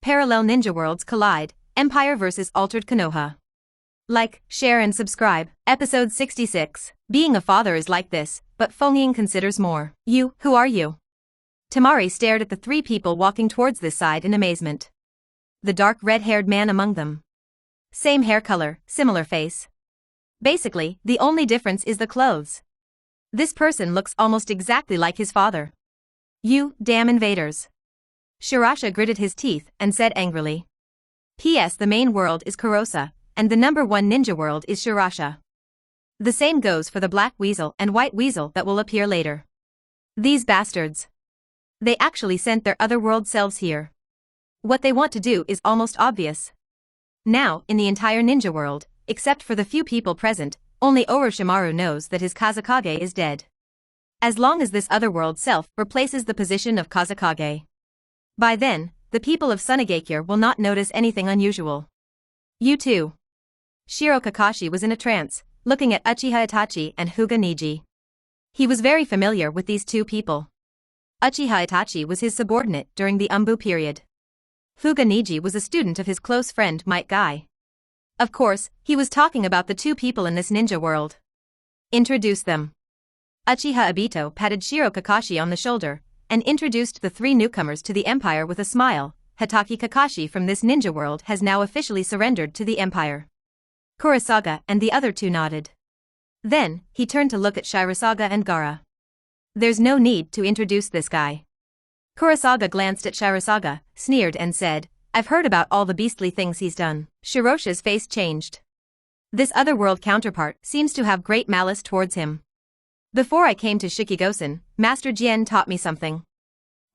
Parallel ninja worlds collide, Empire vs. Altered Konoha. Like, share and subscribe. Episode 66. Being a father is like this, but Fengyin considers more. You, who are you? Temari stared at the three people walking towards this side in amazement. The dark red-haired man among them. Same hair color, similar face. Basically, the only difference is the clothes. This person looks almost exactly like his father. You, damn invaders. Shirasha gritted his teeth and said angrily. P.S. The main world is Kurosa, and the number one ninja world is Shirasha. The same goes for the black weasel and white weasel that will appear later. These bastards. They actually sent their other world selves here. What they want to do is almost obvious. Now, in the entire ninja world, except for the few people present, only Orochimaru knows that his Kazekage is dead. As long as this other world self replaces the position of Kazekage. By then, the people of Sunagakure will not notice anything unusual. You too. Shiro Kakashi was in a trance, looking at Uchiha Itachi and Hyuga Neji. He was very familiar with these two people. Uchiha Itachi was his subordinate during the Umbu period. Hyuga Neji was a student of his close friend Might Guy. Of course, he was talking about the two people in this ninja world. Introduce them. Uchiha Obito patted Shiro Kakashi on the shoulder and introduced the three newcomers to the Empire with a smile. Hatake Kakashi from this ninja world has now officially surrendered to the Empire. Kurosaga and the other two nodded. Then, he turned to look at Shirasaga and Gaara. There's no need to introduce this guy. Kurosaga glanced at Shirasaga, sneered and said, I've heard about all the beastly things he's done. Shirosha's face changed. This otherworld counterpart seems to have great malice towards him. Before I came to Shikigosen, Master Jien taught me something.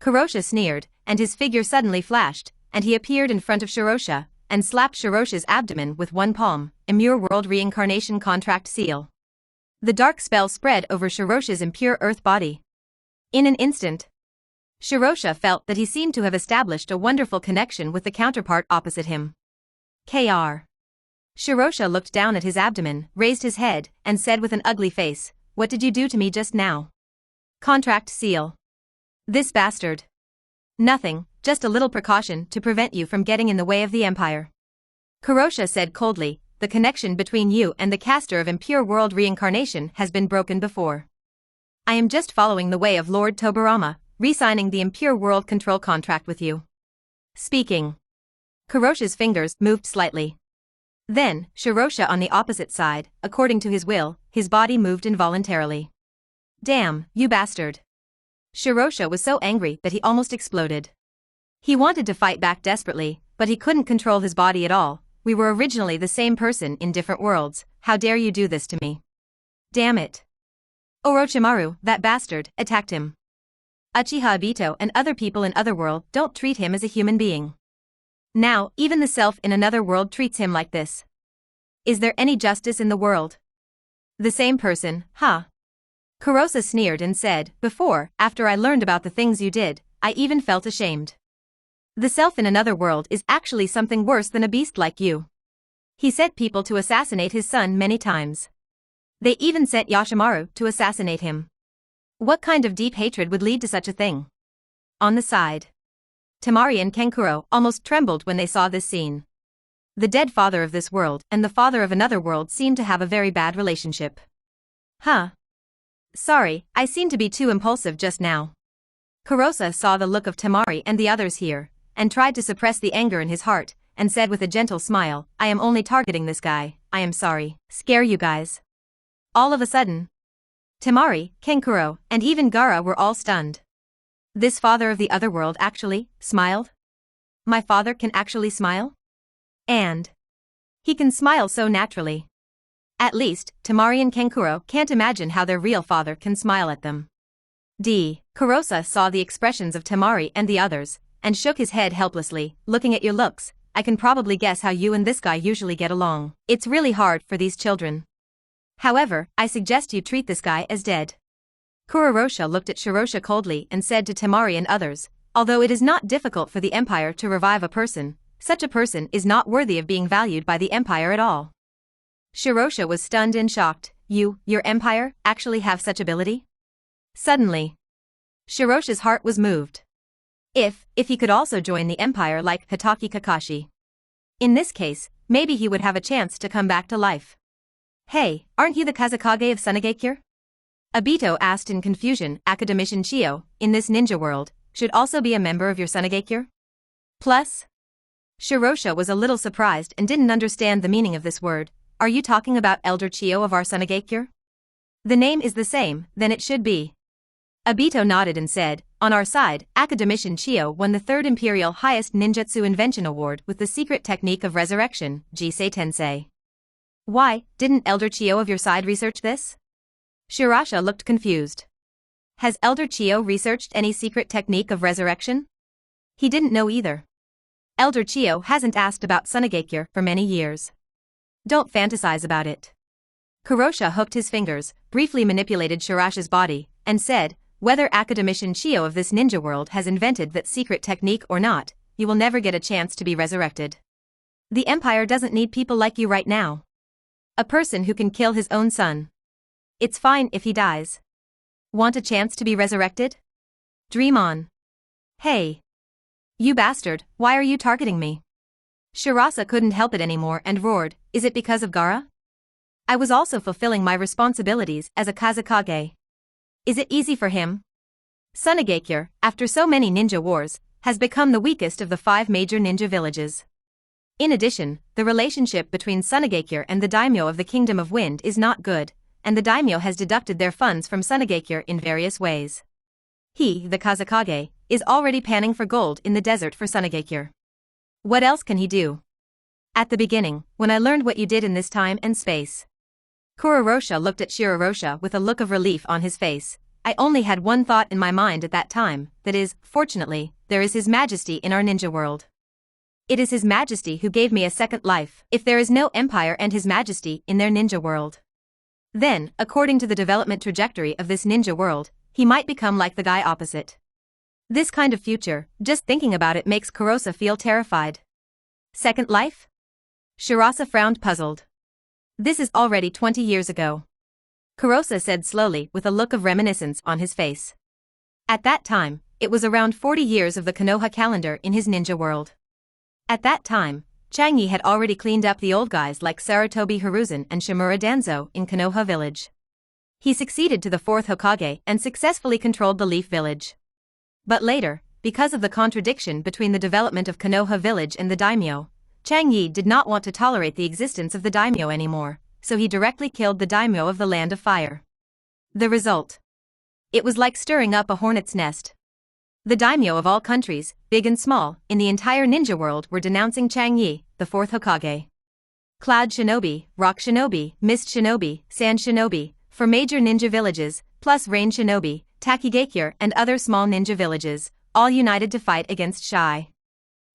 Kurosha sneered, and his figure suddenly flashed, and he appeared in front of Shirosha, and slapped Shirosha's abdomen with one palm, Impure World Reincarnation Contract Seal. The dark spell spread over Shirosha's impure earth body. In an instant, Shirosha felt that he seemed to have established a wonderful connection with the counterpart opposite him. Kr. Shirosha looked down at his abdomen, raised his head, and said with an ugly face, What did you do to me just now? Contract seal. This bastard. Nothing, just a little precaution to prevent you from getting in the way of the Empire. Kurosha said coldly, the connection between you and the caster of Impure World Reincarnation has been broken before. I am just following the way of Lord Tobarama, re-signing the Impure World Control contract with you. Speaking. Kurosha's fingers moved slightly. Then, Shirosha on the opposite side, according to his will, his body moved involuntarily. Damn, you bastard. Shirosha was so angry that he almost exploded. He wanted to fight back desperately, but he couldn't control his body at all. We were originally the same person in different worlds. How dare you do this to me? Damn it. Orochimaru, that bastard, attacked him. Uchiha Obito and other people in Otherworld don't treat him as a human being. Now, even the self in another world treats him like this. Is there any justice in the world? The same person, huh? Kurosa sneered and said, Before, after I learned about the things you did, I even felt ashamed. The self in another world is actually something worse than a beast like you. He sent people to assassinate his son many times. They even sent Yoshimaru to assassinate him. What kind of deep hatred would lead to such a thing? On the side. Temari and Kenkuro almost trembled when they saw this scene. The dead father of this world and the father of another world seemed to have a very bad relationship. Huh. Sorry, I seem to be too impulsive just now. Kurosa saw the look of Temari and the others here, and tried to suppress the anger in his heart, and said with a gentle smile, I am only targeting this guy, I am sorry. Scare you guys. All of a sudden, Temari, Kenkuro, and even Gaara were all stunned. This father of the other world actually smiled? My father can actually smile? And he can smile so naturally. At least, Temari and Kenkuro can't imagine how their real father can smile at them. Kurosa saw the expressions of Temari and the others, and shook his head helplessly, looking at your looks, I can probably guess how you and this guy usually get along. It's really hard for these children. However, I suggest you treat this guy as dead. Kurorosha looked at Shirosha coldly and said to Temari and others, although it is not difficult for the Empire to revive a person, such a person is not worthy of being valued by the Empire at all. Shirosha was stunned and shocked. Your Empire, actually have such ability? Suddenly, Shirosha's heart was moved. If he could also join the Empire like Hitaki Kakashi. In this case, maybe he would have a chance to come back to life. Hey, aren't you the Kazekage of Sunagakure? Obito asked in confusion. Academician Chio, in this ninja world, should also be a member of your Sunagakure? Plus? Shirosha was a little surprised and didn't understand the meaning of this word. Are you talking about Elder Chio of our Sunagakure? The name is the same, then it should be. Obito nodded and said, on our side, Academician Chio won the 3rd Imperial Highest Ninjutsu Invention Award with the secret technique of resurrection, Jisei Tensei. Why, didn't Elder Chio of your side research this? Shirasha looked confused. Has Elder Chio researched any secret technique of resurrection? He didn't know either. Elder Chio hasn't asked about Sunagakure for many years. Don't fantasize about it. Kurosha hooked his fingers, briefly manipulated Shirasha's body, and said, whether Academician Chio of this ninja world has invented that secret technique or not, you will never get a chance to be resurrected. The Empire doesn't need people like you right now. A person who can kill his own son. It's fine if he dies. Want a chance to be resurrected? Dream on. Hey. You bastard, why are you targeting me? Shirasa couldn't help it anymore and roared, is it because of Gaara? I was also fulfilling my responsibilities as a Kazekage. Is it easy for him? Sunagakure, after so many ninja wars, has become the weakest of the 5 major ninja villages. In addition, the relationship between Sunagakure and the daimyo of the Kingdom of Wind is not good, and the daimyo has deducted their funds from Sunagakure in various ways. He, the Kazekage, is already panning for gold in the desert for Sunagakure. What else can he do? At the beginning, when I learned what you did in this time and space. Kurorosha looked at Shirorosha with a look of relief on his face. I only had one thought in my mind at that time, that is, fortunately, there is His Majesty in our ninja world. It is His Majesty who gave me a second life. If there is no Empire and His Majesty in their ninja world, then, according to the development trajectory of this ninja world, he might become like the guy opposite. This kind of future, just thinking about it makes Kurosa feel terrified. Second life? Shirasa frowned puzzled. This is already 20 years ago. Kurosa said slowly with a look of reminiscence on his face. At that time, it was around 40 years of the Konoha calendar in his ninja world. At that time, Chang Ye had already cleaned up the old guys like Sarutobi Hiruzen and Shimura Danzo in Konoha village. He succeeded to the 4th Hokage and successfully controlled the Leaf village. But later, because of the contradiction between the development of Konoha village and the daimyo, Chang Ye did not want to tolerate the existence of the daimyo anymore, so he directly killed the daimyo of the Land of Fire. The result? It was like stirring up a hornet's nest. The daimyo of all countries, big and small, in the entire ninja world were denouncing Chang Ye, the 4th Hokage. Cloud Shinobi, Rock Shinobi, Mist Shinobi, Sand Shinobi, for major ninja villages, plus Rain Shinobi, Takigakure and other small ninja villages, all united to fight against Shai.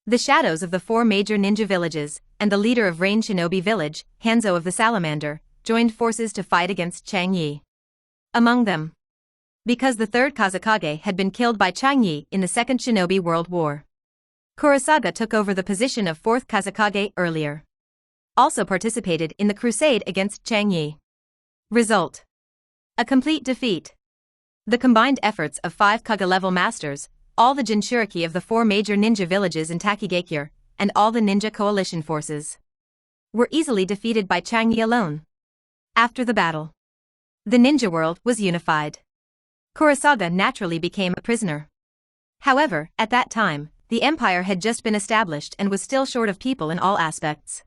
The shadows of the 4 major ninja villages, and the leader of Rain Shinobi village, Hanzo of the Salamander, joined forces to fight against Chang Ye. Among them, because the 3rd Kazekage had been killed by Chang Ye in the 2nd Shinobi World War. Kurosaga took over the position of 4th Kazekage earlier. Also participated in the crusade against Chang Ye. Result: a complete defeat. The combined efforts of 5 Kage-level masters, all the Jinchuriki of the 4 major ninja villages in Takigakure, and all the ninja coalition forces, were easily defeated by Chang Ye alone. After the battle, the ninja world was unified. Kurosaga naturally became a prisoner. However, at that time, the empire had just been established and was still short of people in all aspects.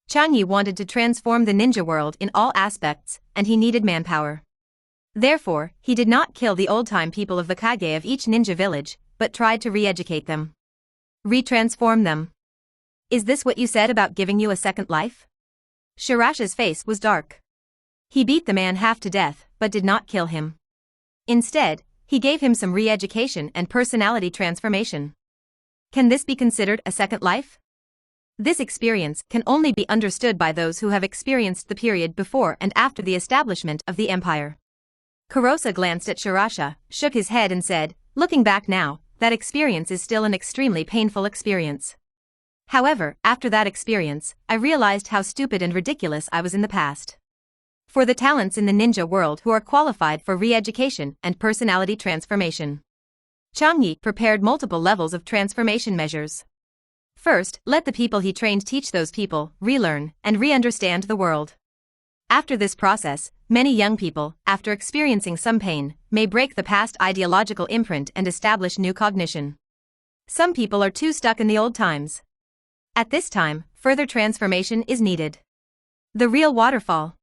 Chang Ye wanted to transform the ninja world in all aspects, and he needed manpower. Therefore, he did not kill the old-time people of the Kage of each ninja village, but tried to re-educate them. Retransform them. Is this what you said about giving you a second life? Shirasha's face was dark. He beat the man half to death, but did not kill him. Instead, he gave him some re-education and personality transformation. Can this be considered a second life? This experience can only be understood by those who have experienced the period before and after the establishment of the empire. Kurosa glanced at Shirasha, shook his head and said, looking back now, that experience is still an extremely painful experience. However, after that experience, I realized how stupid and ridiculous I was in the past. For the talents in the ninja world who are qualified for re-education and personality transformation, Chang Ye prepared multiple levels of transformation measures. First, let the people he trained teach those people, relearn, and re-understand the world. After this process, many young people, after experiencing some pain, may break the past ideological imprint and establish new cognition. Some people are too stuck in the old times. At this time, further transformation is needed. The real waterfall.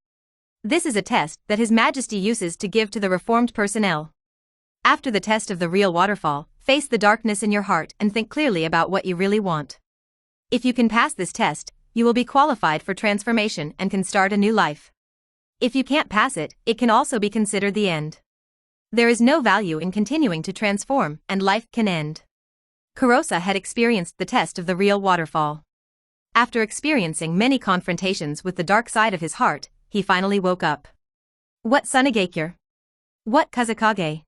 This is a test that His Majesty uses to give to the reformed personnel. After the test of the real waterfall, face the darkness in your heart and think clearly about what you really want. If you can pass this test, you will be qualified for transformation and can start a new life. If you can't pass it, it can also be considered the end. There is no value in continuing to transform, and life can end. Kurosa had experienced the test of the real waterfall. After experiencing many confrontations with the dark side of his heart, he finally woke up. What Sunagakure? What Kazekage?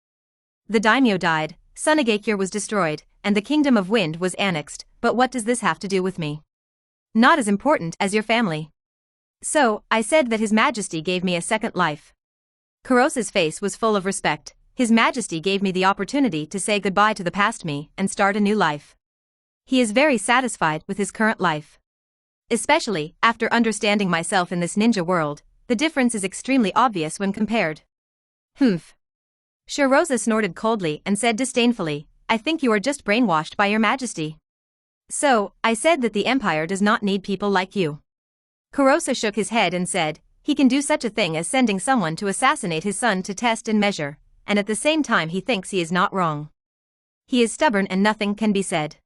The daimyo died, Sunagakure was destroyed, and the Kingdom of Wind was annexed, but what does this have to do with me? Not as important as your family. So, I said that His Majesty gave me a second life. Kurosa's face was full of respect. His Majesty gave me the opportunity to say goodbye to the past me and start a new life. He is very satisfied with his current life. Especially, after understanding myself in this ninja world, the difference is extremely obvious when compared. Humph. Shirosa snorted coldly and said disdainfully, I think you are just brainwashed by your Majesty. So, I said that the Empire does not need people like you. Kurosa shook his head and said, he can do such a thing as sending someone to assassinate his son to test and measure, and at the same time he thinks he is not wrong. He is stubborn and nothing can be said.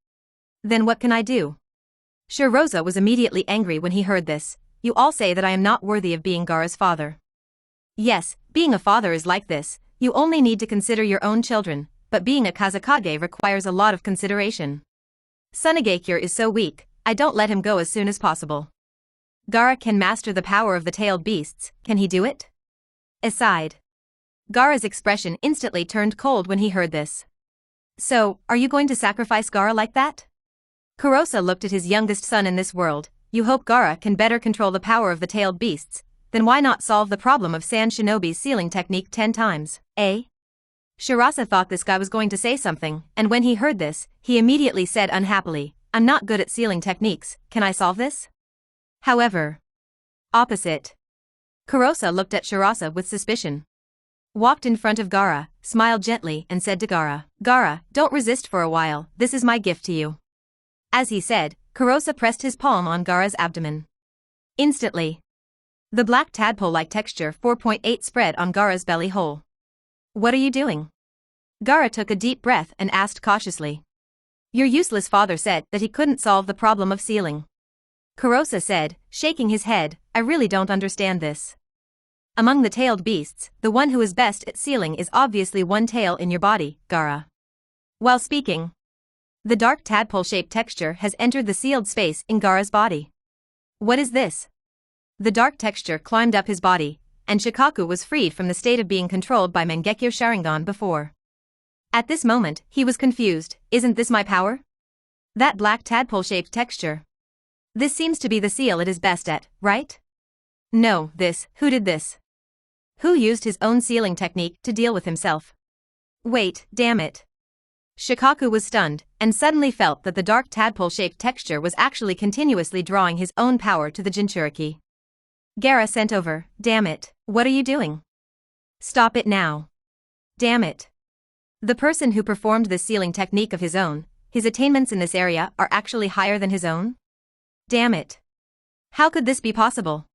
Then what can I do? Shirosa was immediately angry when he heard this. You all say that I am not worthy of being Gaara's father. Yes, being a father is like this, you only need to consider your own children, but being a Kazekage requires a lot of consideration. Sunagakure is so weak, I don't let him go as soon as possible. Gaara can master the power of the tailed beasts, can he do it? Aside. Gaara's expression instantly turned cold when he heard this. So, are you going to sacrifice Gaara like that? Kurosa looked at his youngest son in this world. You hope Gaara can better control the power of the tailed beasts, then why not solve the problem of Sand Shinobi's sealing technique 10 times, eh? Shirasa thought this guy was going to say something, and when he heard this, he immediately said unhappily, I'm not good at sealing techniques, can I solve this? However. Opposite. Kurosa looked at Shirasa with suspicion. Walked in front of Gaara, smiled gently and said to Gaara, Gaara, don't resist for a while, this is my gift to you. As he said, Kurosa pressed his palm on Gaara's abdomen. Instantly. The black tadpole-like texture 4.8 spread on Gaara's belly hole. What are you doing? Gaara took a deep breath and asked cautiously. Your useless father said that he couldn't solve the problem of sealing. Kurosa said, shaking his head, I really don't understand this. Among the tailed beasts, the one who is best at sealing is obviously one tail in your body, Gaara. While speaking, the dark tadpole-shaped texture has entered the sealed space in Gaara's body. What is this? The dark texture climbed up his body, and Shikaku was freed from the state of being controlled by Mangekyo Sharingan before. At this moment, he was confused, isn't this my power? That black tadpole-shaped texture. This seems to be the seal it is best at, right? No, who did this? Who used his own sealing technique to deal with himself? Wait, damn it. Shikaku was stunned, and suddenly felt that the dark tadpole-shaped texture was actually continuously drawing his own power to the Jinchuriki. Gaara sent over, damn it, what are you doing? Stop it now. Damn it. The person who performed this sealing technique of his own, his attainments in this area are actually higher than his own? Damn it. How could this be possible?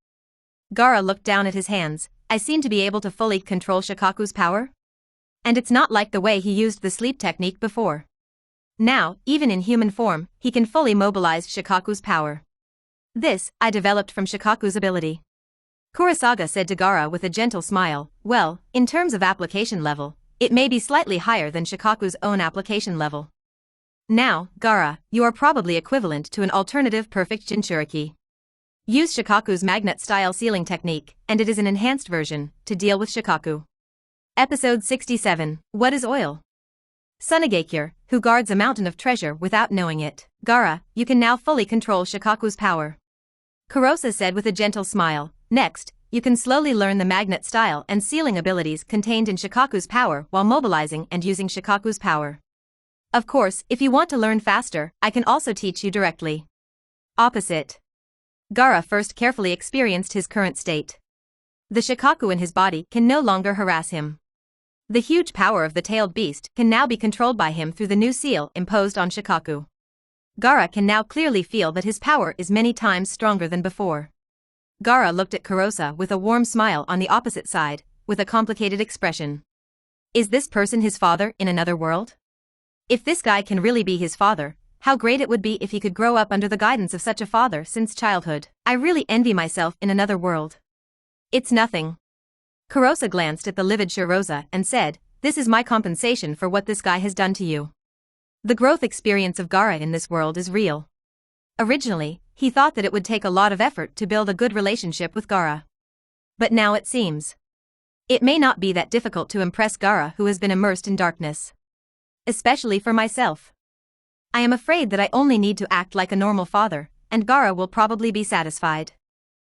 Gaara looked down at his hands. I seem to be able to fully control Shikaku's power? And it's not like the way he used the sleep technique before. Now, even in human form, he can fully mobilize Shikaku's power. This, I developed from Shikaku's ability. Kurosaga said to Gaara with a gentle smile, well, in terms of application level, it may be slightly higher than Shikaku's own application level. Now, Gaara, you are probably equivalent to an alternative perfect Jinchuriki. Use Shikaku's magnet-style sealing technique, and it is an enhanced version, to deal with Shikaku. Episode 67, What is Oil? Sunagakure, who guards a mountain of treasure without knowing it. Gaara, you can now fully control Shikaku's power. Kurosa said with a gentle smile, next, you can slowly learn the magnet style and sealing abilities contained in Shikaku's power while mobilizing and using Shikaku's power. Of course, if you want to learn faster, I can also teach you directly. Opposite. Gaara first carefully experienced his current state. The Shikaku in his body can no longer harass him. The huge power of the tailed beast can now be controlled by him through the new seal imposed on Shikaku. Gaara can now clearly feel that his power is many times stronger than before. Gaara looked at Kurosa with a warm smile on the opposite side, with a complicated expression. Is this person his father in another world? If this guy can really be his father, how great it would be if he could grow up under the guidance of such a father since childhood. I really envy myself in another world. It's nothing. Kurosa glanced at the livid Shirosa and said, this is my compensation for what this guy has done to you. The growth experience of Gaara in this world is real. Originally, he thought that it would take a lot of effort to build a good relationship with Gaara. But now it seems. It may not be that difficult to impress Gaara, who has been immersed in darkness. Especially for myself. I am afraid that I only need to act like a normal father, and Gaara will probably be satisfied.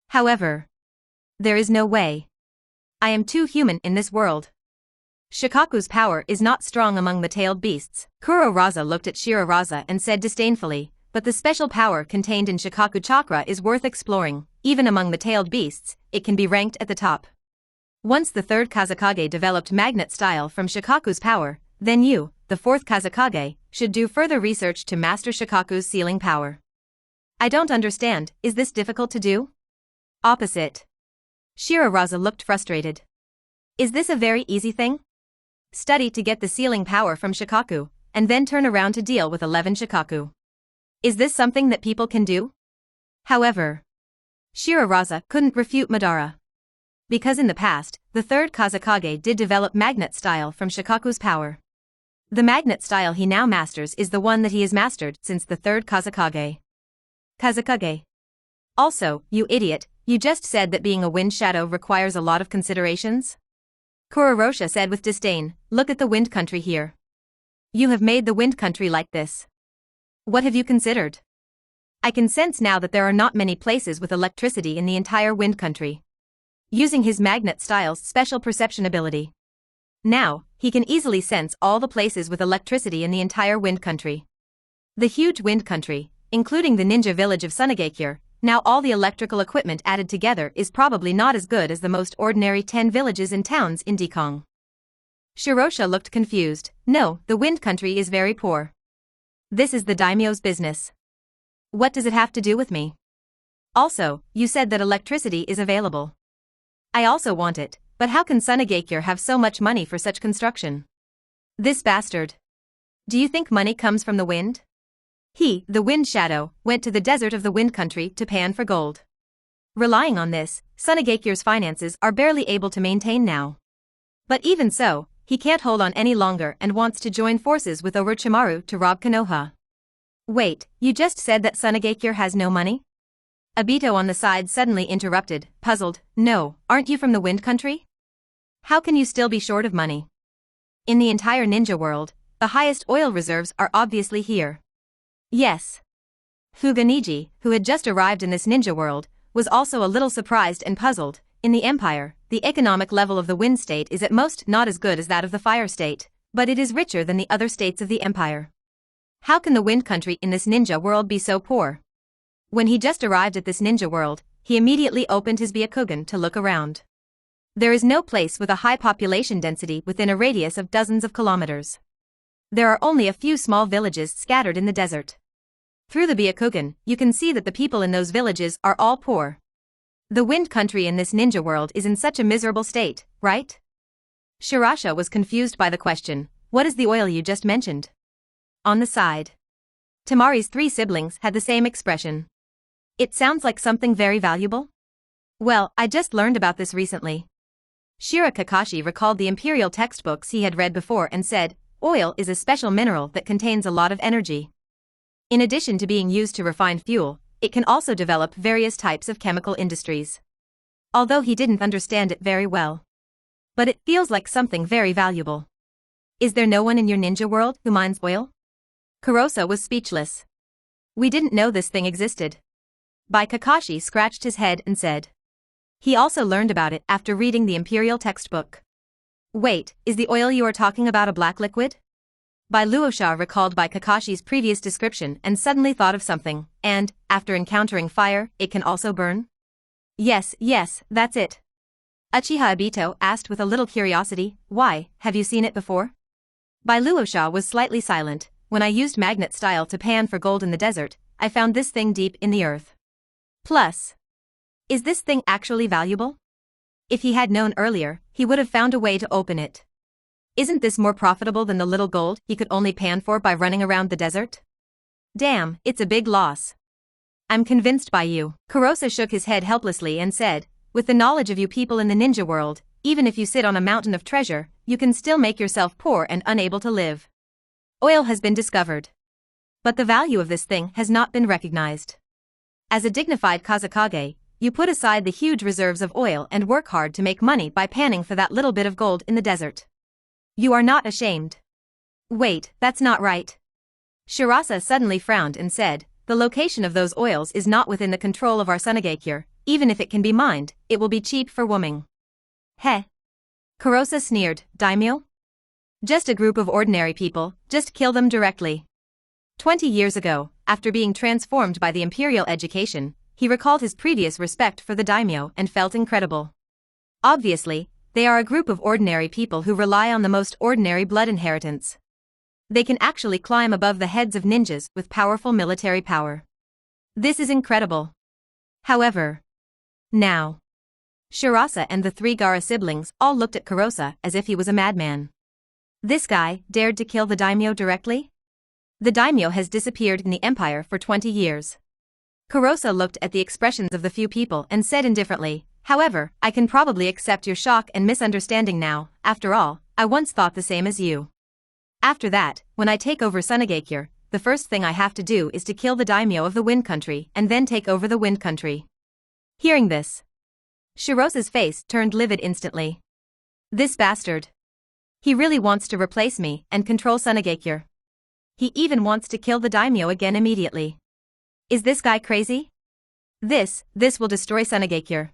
However, there is no way. I am too human in this world. Shikaku's power is not strong among the tailed beasts. Kuroraza looked at Shiraraza and said disdainfully, but the special power contained in Shikaku chakra is worth exploring. Even among the tailed beasts, it can be ranked at the top. Once the third Kazekage developed magnet style from Shikaku's power, then you, the fourth Kazekage, should do further research to master Shikaku's sealing power. I don't understand, is this difficult to do? Opposite. Shiraraza looked frustrated. Is this a very easy thing? Study to get the sealing power from Shikaku, and then turn around to deal with 11 Shikaku. Is this something that people can do? However, Shiraraza couldn't refute Madara. Because in the past, the third Kazekage did develop magnet style from Shikaku's power. The magnet style he now masters is the one that he has mastered since the third Kazekage. Kazekage. Also, you idiot, you just said that being a wind shadow requires a lot of considerations? Kurorosha said with disdain, look at the wind country here. You have made the wind country like this. What have you considered? I can sense now that there are not many places with electricity in the entire wind country. Using his magnet style's special perception ability. Now, he can easily sense all the places with electricity in the entire wind country. The huge wind country, including the ninja village of Sunagakure, now all the electrical equipment added together is probably not as good as the most ordinary 10 villages and towns in Dekong. Shirosha looked confused. No, the wind country is very poor. This is the daimyo's business. What does it have to do with me? Also, you said that electricity is available. I also want it, but how can Sunagakure have so much money for such construction? This bastard. Do you think money comes from the wind? He, the wind shadow, went to the desert of the wind country to pan for gold. Relying on this, Sunagakure's finances are barely able to maintain now. But even so, he can't hold on any longer and wants to join forces with Orochimaru to rob Konoha. Wait, you just said that Sunagakure has no money? Obito on the side suddenly interrupted, puzzled, no, aren't you from the wind country? How can you still be short of money? In the entire ninja world, the highest oil reserves are obviously here. Yes. Hyuga Neji, who had just arrived in this ninja world, was also a little surprised and puzzled. In the Empire, the economic level of the wind state is at most not as good as that of the fire state, but it is richer than the other states of the Empire. How can the wind country in this ninja world be so poor? When he just arrived at this ninja world, he immediately opened his Byakugan to look around. There is no place with a high population density within a radius of dozens of kilometers. There are only a few small villages scattered in the desert. Through the Byakugan, you can see that the people in those villages are all poor. The wind country in this ninja world is in such a miserable state, right? Shirasha was confused by the question, what is the oil you just mentioned? On the side. Tamari's 3 siblings had the same expression. It sounds like something very valuable? Well, I just learned about this recently. Shira Kakashi recalled the Imperial textbooks he had read before and said, oil is a special mineral that contains a lot of energy. In addition to being used to refine fuel, it can also develop various types of chemical industries. Although he didn't understand it very well. But it feels like something very valuable. Is there no one in your ninja world who mines oil? Kurosa was speechless. We didn't know this thing existed. Bai Kakashi scratched his head and said. He also learned about it after reading the Imperial textbook. Wait, is the oil you are talking about a black liquid? Bai Luosha recalled by Kakashi's previous description and suddenly thought of something, and, after encountering fire, it can also burn? Yes, that's it. Uchiha Obito asked with a little curiosity, why, have you seen it before? Bai Luosha was slightly silent. When I used magnet style to pan for gold in the desert, I found this thing deep in the earth. Plus, is this thing actually valuable? If he had known earlier, he would have found a way to open it. Isn't this more profitable than the little gold he could only pan for by running around the desert? Damn, it's a big loss. I'm convinced by you. Kurosa shook his head helplessly and said, with the knowledge of you people in the ninja world, even if you sit on a mountain of treasure, you can still make yourself poor and unable to live. Oil has been discovered. But the value of this thing has not been recognized. As a dignified Kazekage, you put aside the huge reserves of oil and work hard to make money by panning for that little bit of gold in the desert. You are not ashamed. Wait, that's not right. Shirase suddenly frowned and said, the location of those oils is not within the control of our Sunagakure. Even if it can be mined, it will be cheap for woman. Heh. Kurosa sneered, daimyo? Just a group of ordinary people, just kill them directly. 20 years ago, after being transformed by the Imperial education, he recalled his previous respect for the daimyo and felt incredible. Obviously, they are a group of ordinary people who rely on the most ordinary blood inheritance. They can actually climb above the heads of ninjas with powerful military power. This is incredible. However, now, Shirase and the three Gaara siblings all looked at Kurosa as if he was a madman. This guy dared to kill the daimyo directly? The daimyo has disappeared in the empire for 20 years. Kurosa looked at the expressions of the few people and said indifferently, however, I can probably accept your shock and misunderstanding now. After all, I once thought the same as you. After that, when I take over Sunagakure, the first thing I have to do is to kill the daimyo of the Wind Country and then take over the Wind Country. Hearing this, Shirose's face turned livid instantly. This bastard. He really wants to replace me and control Sunagakure. He even wants to kill the daimyo again immediately. Is this guy crazy? This will destroy Sunagakure.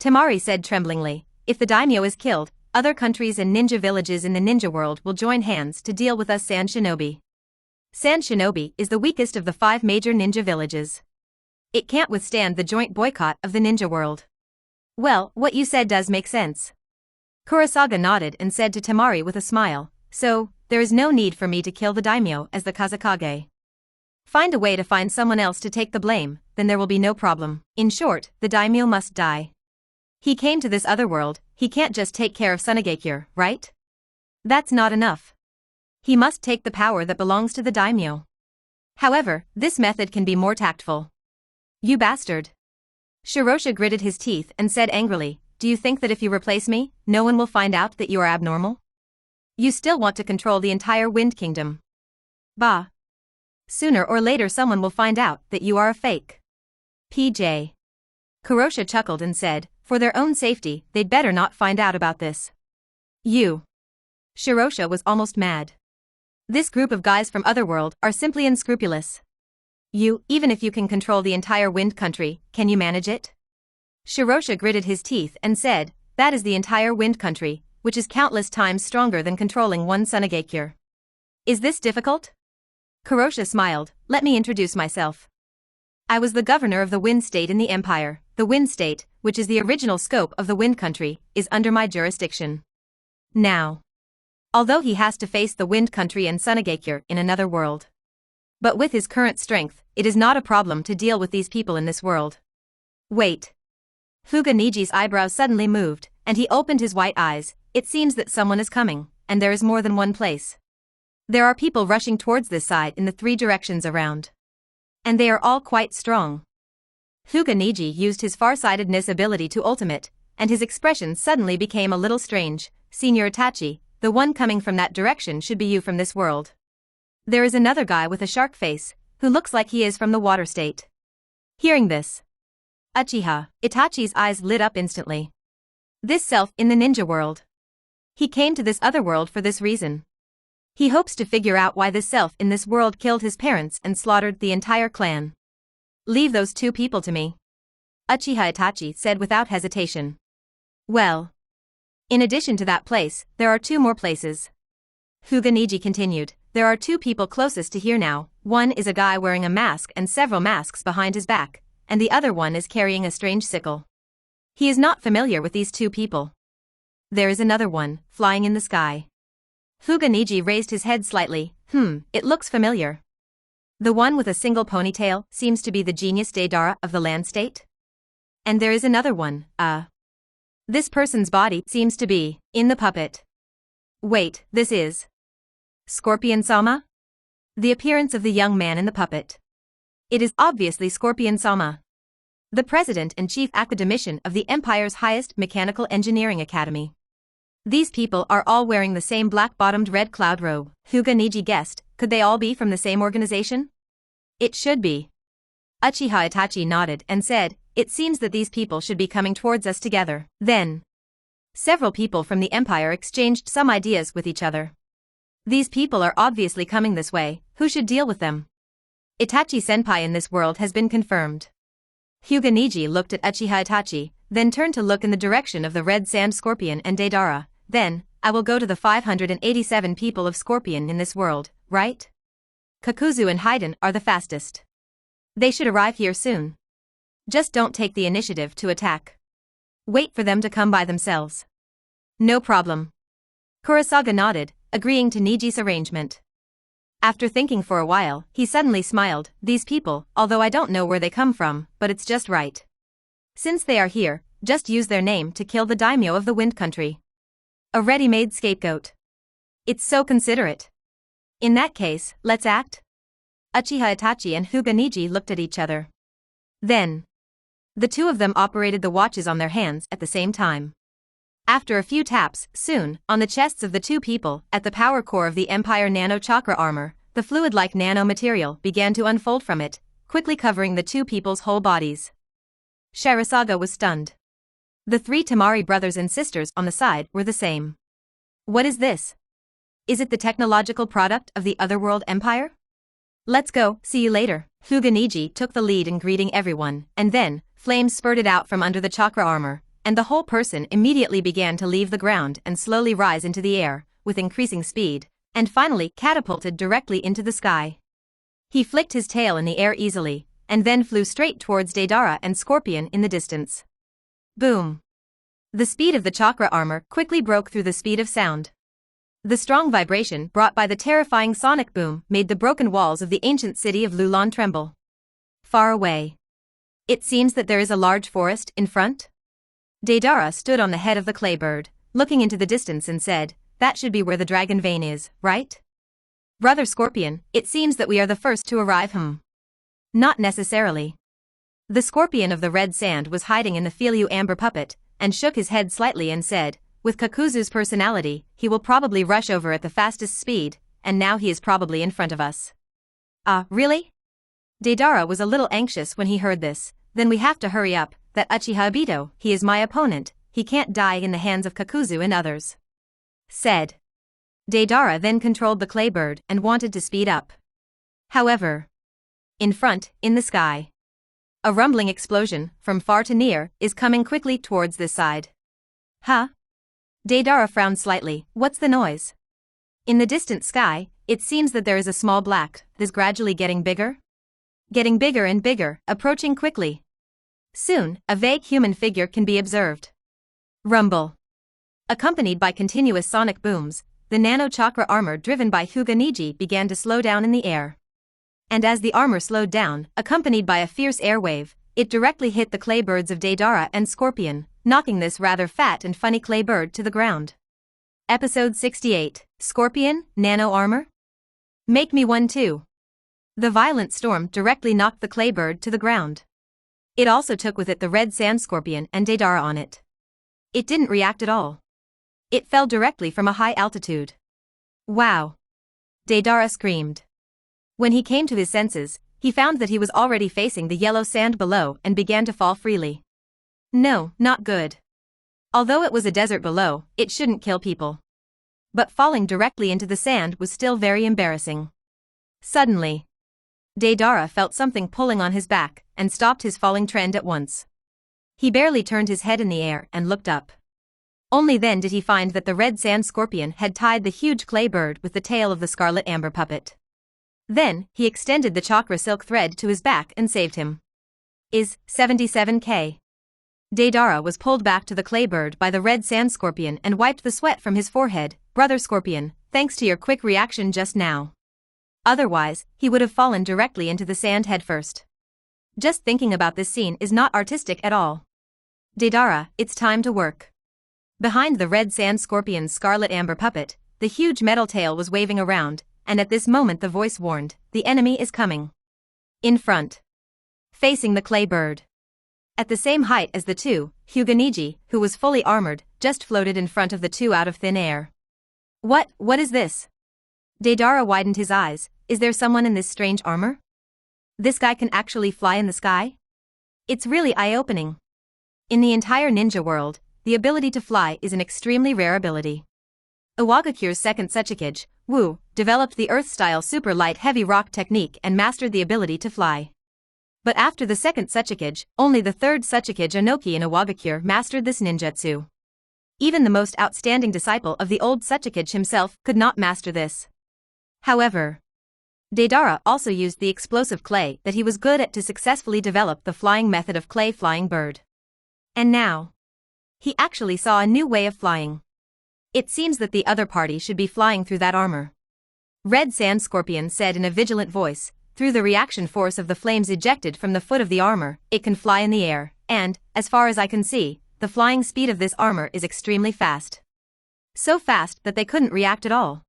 Temari said tremblingly, if the daimyo is killed, other countries and ninja villages in the ninja world will join hands to deal with us Sand Shinobi. Sand Shinobi is the weakest of the 5 major ninja villages. It can't withstand the joint boycott of the ninja world. Well, what you said does make sense. Kurosaga nodded and said to Temari with a smile, so, there is no need for me to kill the daimyo as the Kazekage. Find a way to find someone else to take the blame, then there will be no problem. In short, the daimyo must die. He came to this other world, he can't just take care of Sunagakure, right? That's not enough. He must take the power that belongs to the daimyo. However, this method can be more tactful. You bastard. Shirosha gritted his teeth and said angrily, do you think that if you replace me, no one will find out that you are abnormal? You still want to control the entire Wind Kingdom. Bah. Sooner or later someone will find out that you are a fake. PJ. Kurosa chuckled and said, for their own safety, they'd better not find out about this. You. Shirosha was almost mad. This group of guys from Otherworld are simply unscrupulous. You, even if you can control the entire Wind Country, can you manage it? Shirosha gritted his teeth and said, that is the entire Wind Country, which is countless times stronger than controlling one Sunagakure. Is this difficult? Kurosa smiled, let me introduce myself. I was the governor of the Wind State in the Empire. The Wind State, which is the original scope of the Wind Country, is under my jurisdiction. Now. Although he has to face the Wind Country and Sunagakure in another world. But with his current strength, it is not a problem to deal with these people in this world. Wait. Hyuga Neji's eyebrows suddenly moved, and he opened his white eyes. It seems that someone is coming, and there is more than one place. There are people rushing towards this side in the 3 directions around. And they are all quite strong. Hyuga Neji used his far-sightedness ability to ultimate, and his expression suddenly became a little strange. Senior Itachi, the one coming from that direction should be you from this world. There is another guy with a shark face, who looks like he is from the water state. Hearing this, Itachi's eyes lit up instantly. This self in the ninja world. He came to this other world for this reason. He hopes to figure out why this self in this world killed his parents and slaughtered the entire clan. Leave those 2 people to me. Uchiha Itachi said without hesitation. Well. In addition to that place, there are 2 more places. Hyuga Neji continued, There are two people closest to here now. One is a guy wearing a mask and several masks behind his back, and the other one is carrying a strange sickle. He is not familiar with these two people. There is another one, flying in the sky. Hyuga Neji raised his head slightly. It looks familiar. The one with a single ponytail seems to be the genius Deidara of the land state. And there is another one, this person's body seems to be in the puppet. Wait, this is Scorpion-sama? The appearance of the young man in the puppet. It is obviously Scorpion-sama, the president and chief academician of the Empire's highest mechanical engineering academy. These people are all wearing the same black-bottomed red cloud robe. Hyuga Neji guessed, could they all be from the same organization? It should be. Uchiha Itachi nodded and said, it seems that these people should be coming towards us together. Then, several people from the Empire exchanged some ideas with each other. These people are obviously coming this way, who should deal with them? Itachi-senpai in this world has been confirmed. Hyuga Neji looked at Uchiha Itachi, then turned to look in the direction of the Red Sand Scorpion and Deidara. Then, I will go to the 587 people of Scorpion in this world, right? Kakuzu and Haiden are the fastest. They should arrive here soon. Just don't take the initiative to attack. Wait for them to come by themselves. No problem. Kurosaga nodded, agreeing to Neji's arrangement. After thinking for a while, he suddenly smiled. These people, although I don't know where they come from, but it's just right. Since they are here, just use their name to kill the daimyo of the Wind Country. A ready-made scapegoat. It's so considerate. In that case, let's act. Uchiha Itachi and Hyuga Neji looked at each other. Then, the two of them operated the watches on their hands at the same time. After a few taps, soon, on the chests of the two people, at the power core of the Empire Nano Chakra armor, the fluid-like nano material began to unfold from it, quickly covering the two people's whole bodies. Shirasaga was stunned. The three Tamari brothers and sisters on the side were the same. What is this? Is it the technological product of the Otherworld Empire? Let's go, see you later. Hyuga Neji took the lead in greeting everyone, and then, flames spurted out from under the chakra armor, and the whole person immediately began to leave the ground and slowly rise into the air, with increasing speed, and finally catapulted directly into the sky. He flicked his tail in the air easily, and then flew straight towards Deidara and Scorpion in the distance. Boom! The speed of the chakra armor quickly broke through the speed of sound. The strong vibration brought by the terrifying sonic boom made the broken walls of the ancient city of Lulan tremble. Far away. It seems that there is a large forest in front. Deidara stood on the head of the clay bird, looking into the distance and said, that should be where the dragon vein is, right? Brother Scorpion, it seems that we are the first to arrive. Not necessarily. The Scorpion of the red sand was hiding in the Filiu amber puppet, and shook his head slightly and said, with Kakuzu's personality, he will probably rush over at the fastest speed, and now he is probably in front of us. Really? Deidara was a little anxious when he heard this. Then we have to hurry up, that Uchiha Obito, he is my opponent, he can't die in the hands of Kakuzu and others. Said. Deidara then controlled the clay bird and wanted to speed up. However, in front, in the sky, a rumbling explosion, from far to near, is coming quickly towards this side. Huh? Deidara frowned slightly. What's the noise? In the distant sky, it seems that there is a small black that is gradually getting bigger. Getting bigger and bigger, approaching quickly. Soon, a vague human figure can be observed. Rumble. Accompanied by continuous sonic booms, the nano chakra armor driven by Hyuga Neji began to slow down in the air. And as the armor slowed down, accompanied by a fierce air wave, it directly hit the clay birds of Deidara and Scorpion, knocking this rather fat and funny clay bird to the ground. Episode 68, Scorpion, Nano Armor? Make me one too. The violent storm directly knocked the clay bird to the ground. It also took with it the red sand scorpion and Deidara on it. It didn't react at all. It fell directly from a high altitude. Wow! Deidara screamed. When he came to his senses, he found that he was already facing the yellow sand below and began to fall freely. No, not good. Although it was a desert below, it shouldn't kill people. But falling directly into the sand was still very embarrassing. Suddenly, Deidara felt something pulling on his back and stopped his falling trend at once. He barely turned his head in the air and looked up. Only then did he find that the red sand scorpion had tied the huge clay bird with the tail of the scarlet amber puppet. Then, he extended the chakra silk thread to his back and saved him. 77k. Deidara was pulled back to the clay bird by the red sand scorpion and wiped the sweat from his forehead. Brother Scorpion, thanks to your quick reaction just now. Otherwise, he would have fallen directly into the sand headfirst. Just thinking about this scene is not artistic at all. Deidara, it's time to work. Behind the red sand scorpion's scarlet amber puppet, the huge metal tail was waving around, and at this moment the voice warned, the enemy is coming. In front. Facing the clay bird. At the same height as the two, Hyuga Neji, who was fully armored, just floated in front of the two out of thin air. What is this? Deidara widened his eyes. Is there someone in this strange armor? This guy can actually fly in the sky? It's really eye-opening. In the entire ninja world, the ability to fly is an extremely rare ability. Iwagakure's second Suchikage, Wu, developed the Earth-style super light heavy rock technique and mastered the ability to fly. But after the second Suchikage, only the third Suchikage Inoki in Iwagakure mastered this ninjutsu. Even the most outstanding disciple of the old Suchikage himself could not master this. However, Deidara also used the explosive clay that he was good at to successfully develop the flying method of clay flying bird. And now, he actually saw a new way of flying. It seems that the other party should be flying through that armor. Red Sand Scorpion said in a vigilant voice, through the reaction force of the flames ejected from the foot of the armor, it can fly in the air, and, as far as I can see, the flying speed of this armor is extremely fast. So fast that they couldn't react at all.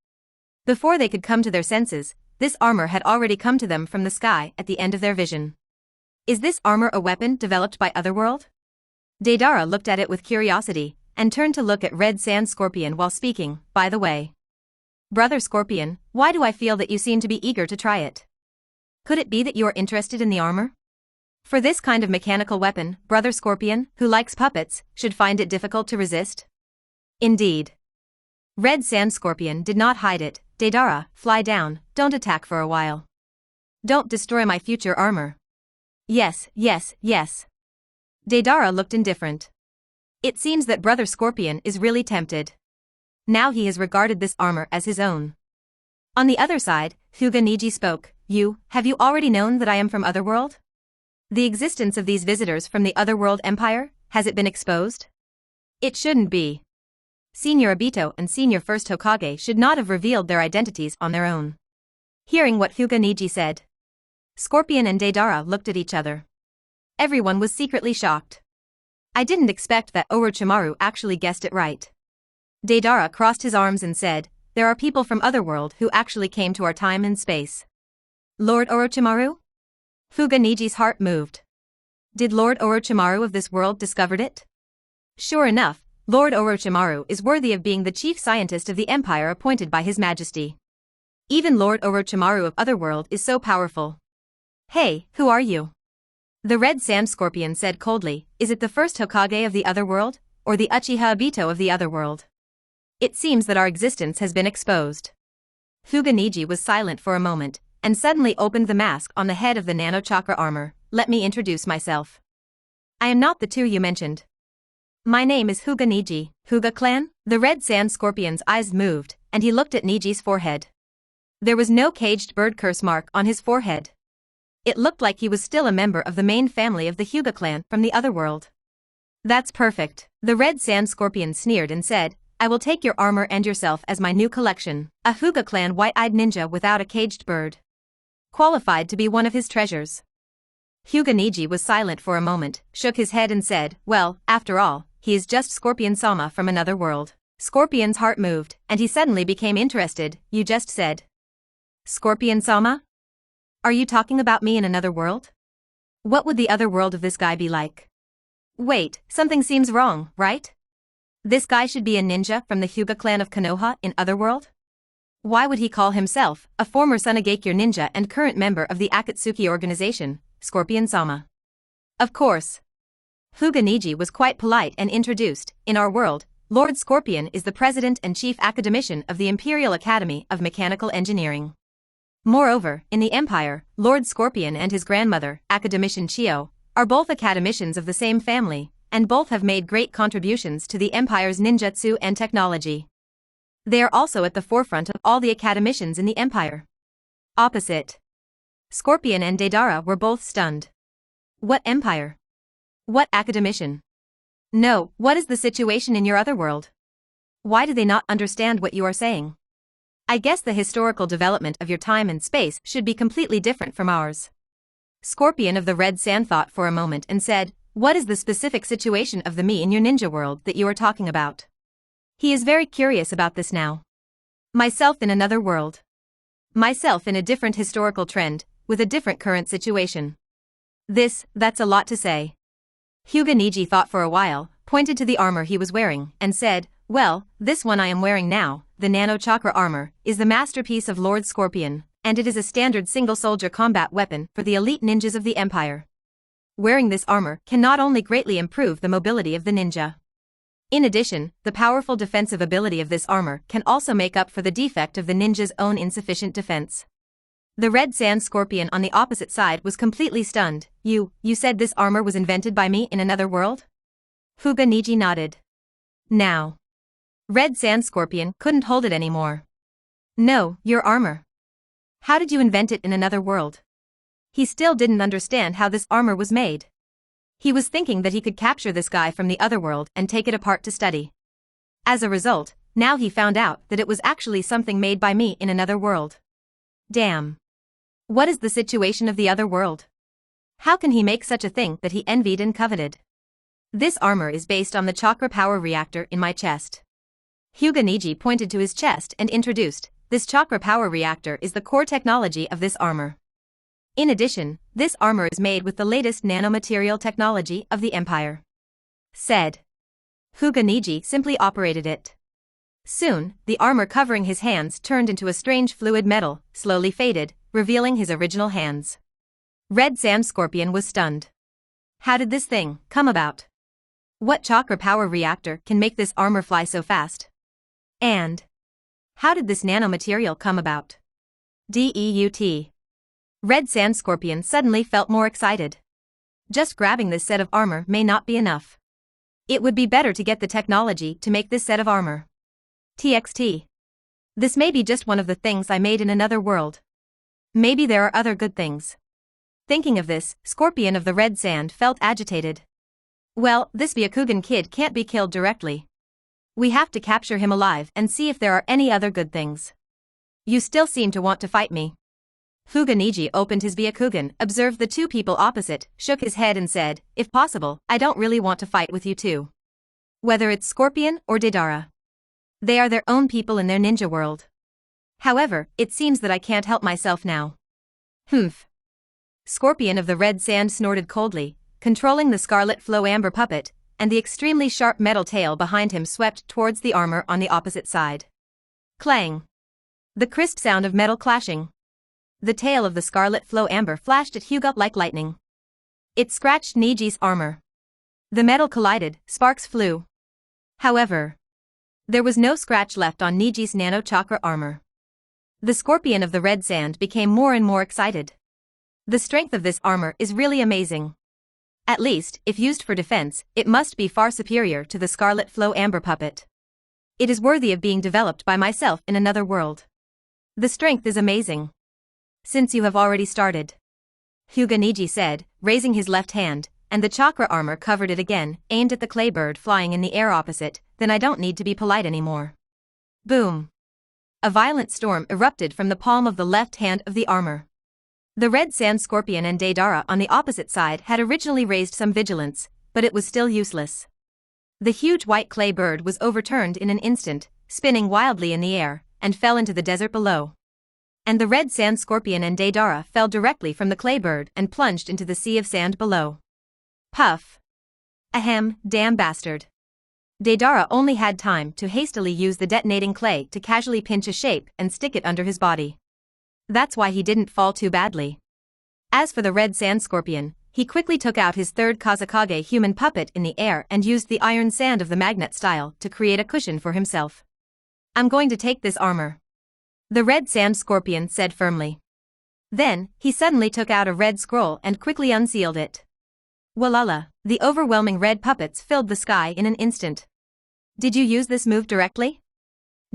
Before they could come to their senses, this armor had already come to them from the sky at the end of their vision. Is this armor a weapon developed by Otherworld? Deidara looked at it with curiosity, and turned to look at Red Sand Scorpion while speaking, by the way. Brother Scorpion, why do I feel that you seem to be eager to try it? Could it be that you are interested in the armor? For this kind of mechanical weapon, Brother Scorpion, who likes puppets, should find it difficult to resist? Indeed. Red Sand Scorpion did not hide it. Deidara, fly down, don't attack for a while. Don't destroy my future armor. Yes. Deidara looked indifferent. It seems that Brother Scorpion is really tempted. Now he has regarded this armor as his own. On the other side, Hyuga Neji spoke, have you already known that I am from Otherworld? The existence of these visitors from the Otherworld Empire, has it been exposed? It shouldn't be. Senior Obito and Senior First Hokage should not have revealed their identities on their own. Hearing what Hyuga Neji said, Scorpion and Deidara looked at each other. Everyone was secretly shocked. I didn't expect that Orochimaru actually guessed it right. Deidara crossed his arms and said, there are people from Otherworld who actually came to our time and space. Lord Orochimaru? Hyuga Neji's heart moved. Did Lord Orochimaru of this world discovered it? Sure enough, Lord Orochimaru is worthy of being the chief scientist of the empire appointed by His Majesty. Even Lord Orochimaru of Otherworld is so powerful. Hey, who are you? The Red Sand Scorpion said coldly, is it the first Hokage of the Otherworld, or the Uchiha Obito of the Otherworld? It seems that our existence has been exposed. Hyuga Neji was silent for a moment, and suddenly opened the mask on the head of the nano-chakra armor. Let me introduce myself. I am not the two you mentioned. My name is Hyuga Neji. Hyuga clan? The Red Sand Scorpion's eyes moved, and he looked at Neji's forehead. There was no caged bird curse mark on his forehead. It looked like he was still a member of the main family of the Hyuga clan from the Otherworld. That's perfect. The Red Sand Scorpion sneered and said, I will take your armor and yourself as my new collection. A Hyuga clan white-eyed ninja without a caged bird. Qualified to be one of his treasures. Hyuga Neji was silent for a moment, shook his head and said, well, after all, he is just Scorpion-sama from another world. Scorpion's heart moved, and he suddenly became interested. You just said Scorpion-sama? Are you talking about me in another world? What would the other world of this guy be like? Wait, something seems wrong, right? This guy should be a ninja from the Hyuga clan of Konoha in Otherworld? Why would he call himself a former Sunagakure ninja and current member of the Akatsuki organization, Scorpion-sama? Of course. Hyuga Neji was quite polite and introduced, in our world, Lord Scorpion is the president and chief academician of the Imperial Academy of Mechanical Engineering. Moreover, in the Empire, Lord Scorpion and his grandmother, Academician Chio, are both academicians of the same family, and both have made great contributions to the Empire's ninjutsu and technology. They are also at the forefront of all the academicians in the Empire. Opposite. Scorpion and Deidara were both stunned. What empire? What academician? No, what is the situation in your other world? Why do they not understand what you are saying? I guess the historical development of your time and space should be completely different from ours. Scorpion of the Red Sand thought for a moment and said, what is the specific situation of the me in your ninja world that you are talking about? He is very curious about this now. Myself in another world. Myself in a different historical trend, with a different current situation. That's a lot to say. Hyuga Neji thought for a while, pointed to the armor he was wearing, and said, well, this one I am wearing now, the Nano Chakra armor, is the masterpiece of Lord Scorpion, and it is a standard single-soldier combat weapon for the elite ninjas of the Empire. Wearing this armor can not only greatly improve the mobility of the ninja. In addition, the powerful defensive ability of this armor can also make up for the defect of the ninja's own insufficient defense. The Red Sand Scorpion on the opposite side was completely stunned. You said this armor was invented by me in another world? Hyuga Neji nodded. Now. Red Sand Scorpion couldn't hold it anymore. No, your armor. How did you invent it in another world? He still didn't understand how this armor was made. He was thinking that he could capture this guy from the other world and take it apart to study. As a result, now he found out that it was actually something made by me in another world. Damn. What is the situation of the other world? How can he make such a thing that he envied and coveted? This armor is based on the chakra power reactor in my chest. Hyuga Neji pointed to his chest and introduced, this chakra power reactor is the core technology of this armor. In addition, this armor is made with the latest nanomaterial technology of the Empire. Said. Hyuga Neji simply operated it. Soon, the armor covering his hands turned into a strange fluid metal, slowly faded, revealing his original hands. Red Sand Scorpion was stunned. How did this thing come about? What chakra power reactor can make this armor fly so fast? And how did this nanomaterial come about? DEUT. Red Sand Scorpion suddenly felt more excited. Just grabbing this set of armor may not be enough. It would be better to get the technology to make this set of armor. TXT. This may be just one of the things I made in another world. Maybe there are other good things. Thinking of this, Scorpion of the Red Sand felt agitated. Well, this Byakugan kid can't be killed directly. We have to capture him alive and see if there are any other good things. You still seem to want to fight me. Hyuga Neji opened his Byakugan, observed the two people opposite, shook his head and said, if possible, I don't really want to fight with you two. Whether it's Scorpion or Deidara. They are their own people in their ninja world. However, it seems that I can't help myself now. Humph. Scorpion of the Red Sand snorted coldly, controlling the scarlet flow amber puppet, and the extremely sharp metal tail behind him swept towards the armor on the opposite side. Clang. The crisp sound of metal clashing. The tail of the scarlet flow amber flashed at Hyuga like lightning. It scratched Neji's armor. The metal collided, sparks flew. However, there was no scratch left on Neji's nano chakra armor. The Scorpion of the Red Sand became more and more excited. The strength of this armor is really amazing. At least, if used for defense, it must be far superior to the scarlet flow amber puppet. It is worthy of being developed by myself in another world. The strength is amazing. Since you have already started. Hyuga Neji said, raising his left hand, and the chakra armor covered it again, aimed at the clay bird flying in the air opposite, then I don't need to be polite anymore. Boom. A violent storm erupted from the palm of the left hand of the armor. The Red Sand Scorpion and Deidara on the opposite side had originally raised some vigilance, but it was still useless. The huge white clay bird was overturned in an instant, spinning wildly in the air, and fell into the desert below. And the Red Sand Scorpion and Deidara fell directly from the clay bird and plunged into the sea of sand below. Puff. Ahem, damn bastard. Deidara only had time to hastily use the detonating clay to casually pinch a shape and stick it under his body. That's why he didn't fall too badly. As for the Red Sand Scorpion, he quickly took out his third Kazakage human puppet in the air and used the iron sand of the magnet style to create a cushion for himself. I'm going to take this armor. The Red Sand Scorpion said firmly. Then, he suddenly took out a red scroll and quickly unsealed it. Walala, the overwhelming red puppets filled the sky in an instant. Did you use this move directly?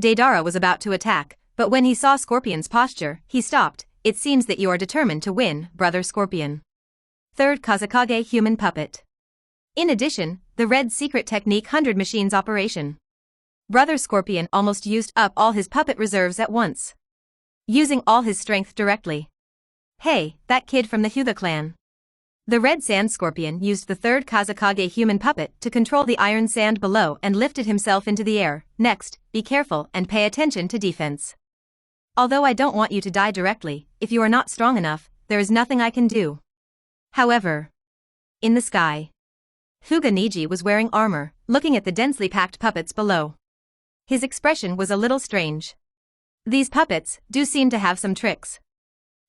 Deidara was about to attack, but when he saw Scorpion's posture, he stopped. It seems that you are determined to win, Brother Scorpion. Third Kazekage human puppet. In addition, the red secret technique 100 machines operation. Brother Scorpion almost used up all his puppet reserves at once, using all his strength directly. Hey, that kid from the Hyuga clan. The red sand scorpion used the third Kazekage human puppet to control the iron sand below and lifted himself into the air. Next, be careful and pay attention to defense. Although I don't want you to die directly, if you are not strong enough, there is nothing I can do. However, in the sky, Hyuga Neji was wearing armor, looking at the densely packed puppets below. His expression was a little strange. These puppets do seem to have some tricks.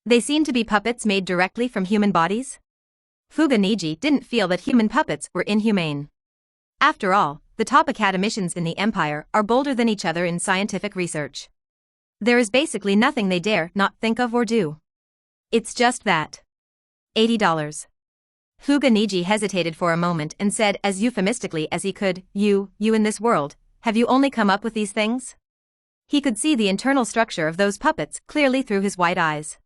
They seem to be puppets made directly from human bodies? Hyuga Neji didn't feel that human puppets were inhumane. After all, the top academicians in the Empire are bolder than each other in scientific research. There is basically nothing they dare not think of or do. It's just that. $80. Hyuga Neji hesitated for a moment and said as euphemistically as he could, you in this world, have you only come up with these things? He could see the internal structure of those puppets clearly through his white eyes.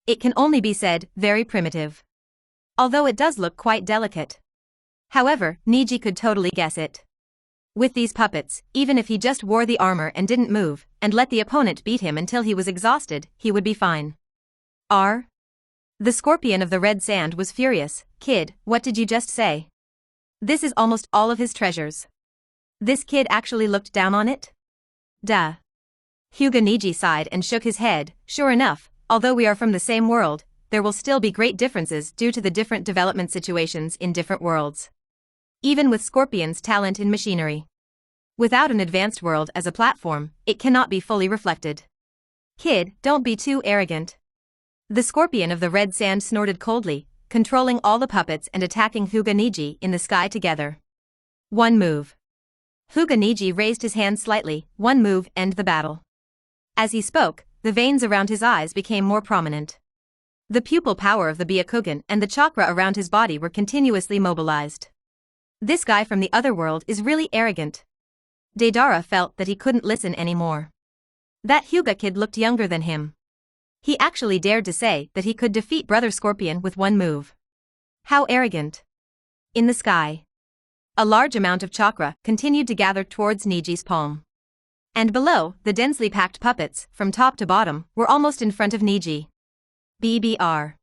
It can only be said, very primitive. Although it does look quite delicate. However, Neji could totally guess it. With these puppets, even if he just wore the armor and didn't move, and let the opponent beat him until he was exhausted, he would be fine. The scorpion of the red sand was furious. Kid, what did you just say? This is almost all of his treasures. This kid actually looked down on it? Duh. Hyuga Neji sighed and shook his head. Sure enough, although we are from the same world, there will still be great differences due to the different development situations in different worlds. Even with Scorpion's talent in machinery. Without an advanced world as a platform, it cannot be fully reflected. Kid, don't be too arrogant. The scorpion of the red sand snorted coldly, controlling all the puppets and attacking Hyuga Neji in the sky together. One move. Hyuga Neji raised his hand slightly. One move, end the battle. As he spoke, the veins around his eyes became more prominent. The pupil power of the Byakugan and the chakra around his body were continuously mobilized. This guy from the other world is really arrogant. Deidara felt that he couldn't listen anymore. That Hyuga kid looked younger than him. He actually dared to say that he could defeat Brother Scorpion with one move. How arrogant. In the sky, a large amount of chakra continued to gather towards Neji's palm. And below, the densely packed puppets, from top to bottom, were almost in front of Neji. BBR.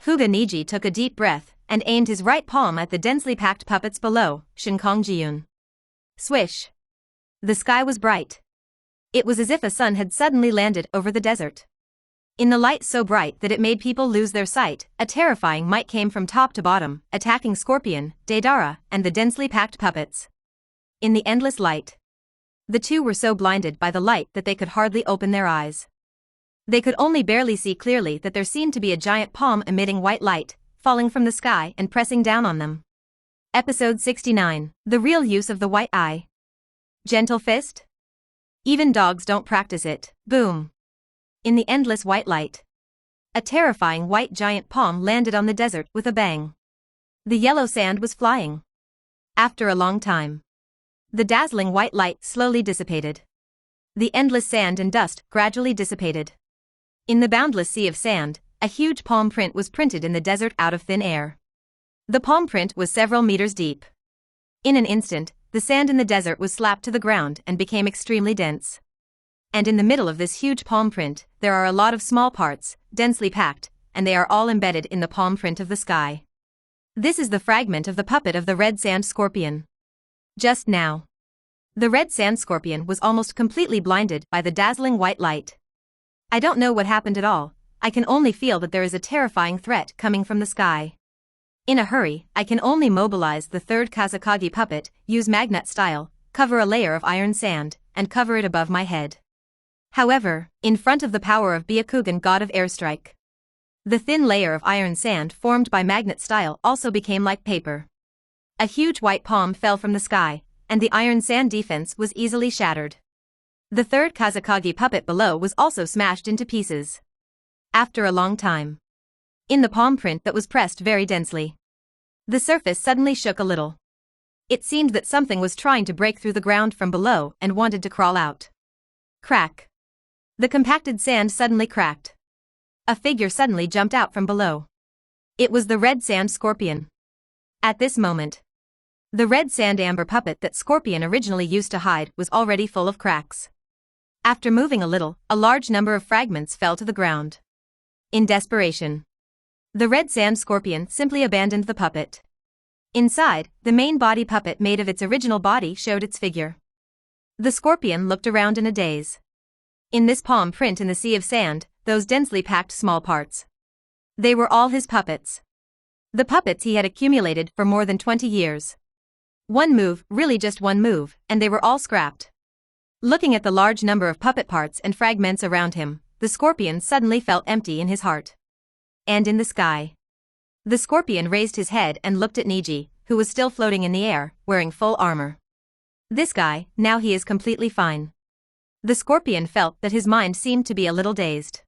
Hyuga Neji took a deep breath and aimed his right palm at the densely packed puppets below. Shinkong Jiyun. Swish. The sky was bright. It was as if a sun had suddenly landed over the desert. In the light so bright that it made people lose their sight, a terrifying might came from top to bottom, attacking Scorpion, Deidara, and the densely packed puppets. In the endless light, the two were so blinded by the light that they could hardly open their eyes. They could only barely see clearly that there seemed to be a giant palm emitting white light, falling from the sky and pressing down on them. Episode 69. The real use of the white eye. Gentle fist? Even dogs don't practice it. Boom. In the endless white light, a terrifying white giant palm landed on the desert with a bang. The yellow sand was flying. After a long time, the dazzling white light slowly dissipated. The endless sand and dust gradually dissipated. In the boundless sea of sand, a huge palm print was printed in the desert out of thin air. The palm print was several meters deep. In an instant, the sand in the desert was slapped to the ground and became extremely dense. And in the middle of this huge palm print, there are a lot of small parts, densely packed, and they are all embedded in the palm print of the sky. This is the fragment of the puppet of the red sand scorpion. Just now, the red sand scorpion was almost completely blinded by the dazzling white light. I don't know what happened at all, I can only feel that there is a terrifying threat coming from the sky. In a hurry, I can only mobilize the third Kazekage puppet, use magnet style, cover a layer of iron sand, and cover it above my head. However, in front of the power of Byakugan god of airstrike, the thin layer of iron sand formed by magnet style also became like paper. A huge white palm fell from the sky, and the iron sand defense was easily shattered. The third Kazekage puppet below was also smashed into pieces. After a long time, in the palm print that was pressed very densely, The surface suddenly shook a little. It seemed that something was trying to break through the ground from below and wanted to crawl out. Crack. The compacted sand suddenly cracked. A figure suddenly jumped out from below. It was the red sand scorpion. At this moment, the red sand amber puppet that Scorpion originally used to hide was already full of cracks. After moving a little, a large number of fragments fell to the ground. In desperation, the red sand scorpion simply abandoned the puppet. Inside, the main body puppet made of its original body showed its figure. The scorpion looked around in a daze. In this palm print in the sea of sand, those densely packed small parts. They were all his puppets. The puppets he had accumulated for more than 20 years. One move, really just one move, and they were all scrapped. Looking at the large number of puppet parts and fragments around him, the scorpion suddenly felt empty in his heart. And in the sky. The scorpion raised his head and looked at Neji, who was still floating in the air, wearing full armor. This guy, now he is completely fine. The scorpion felt that his mind seemed to be a little dazed.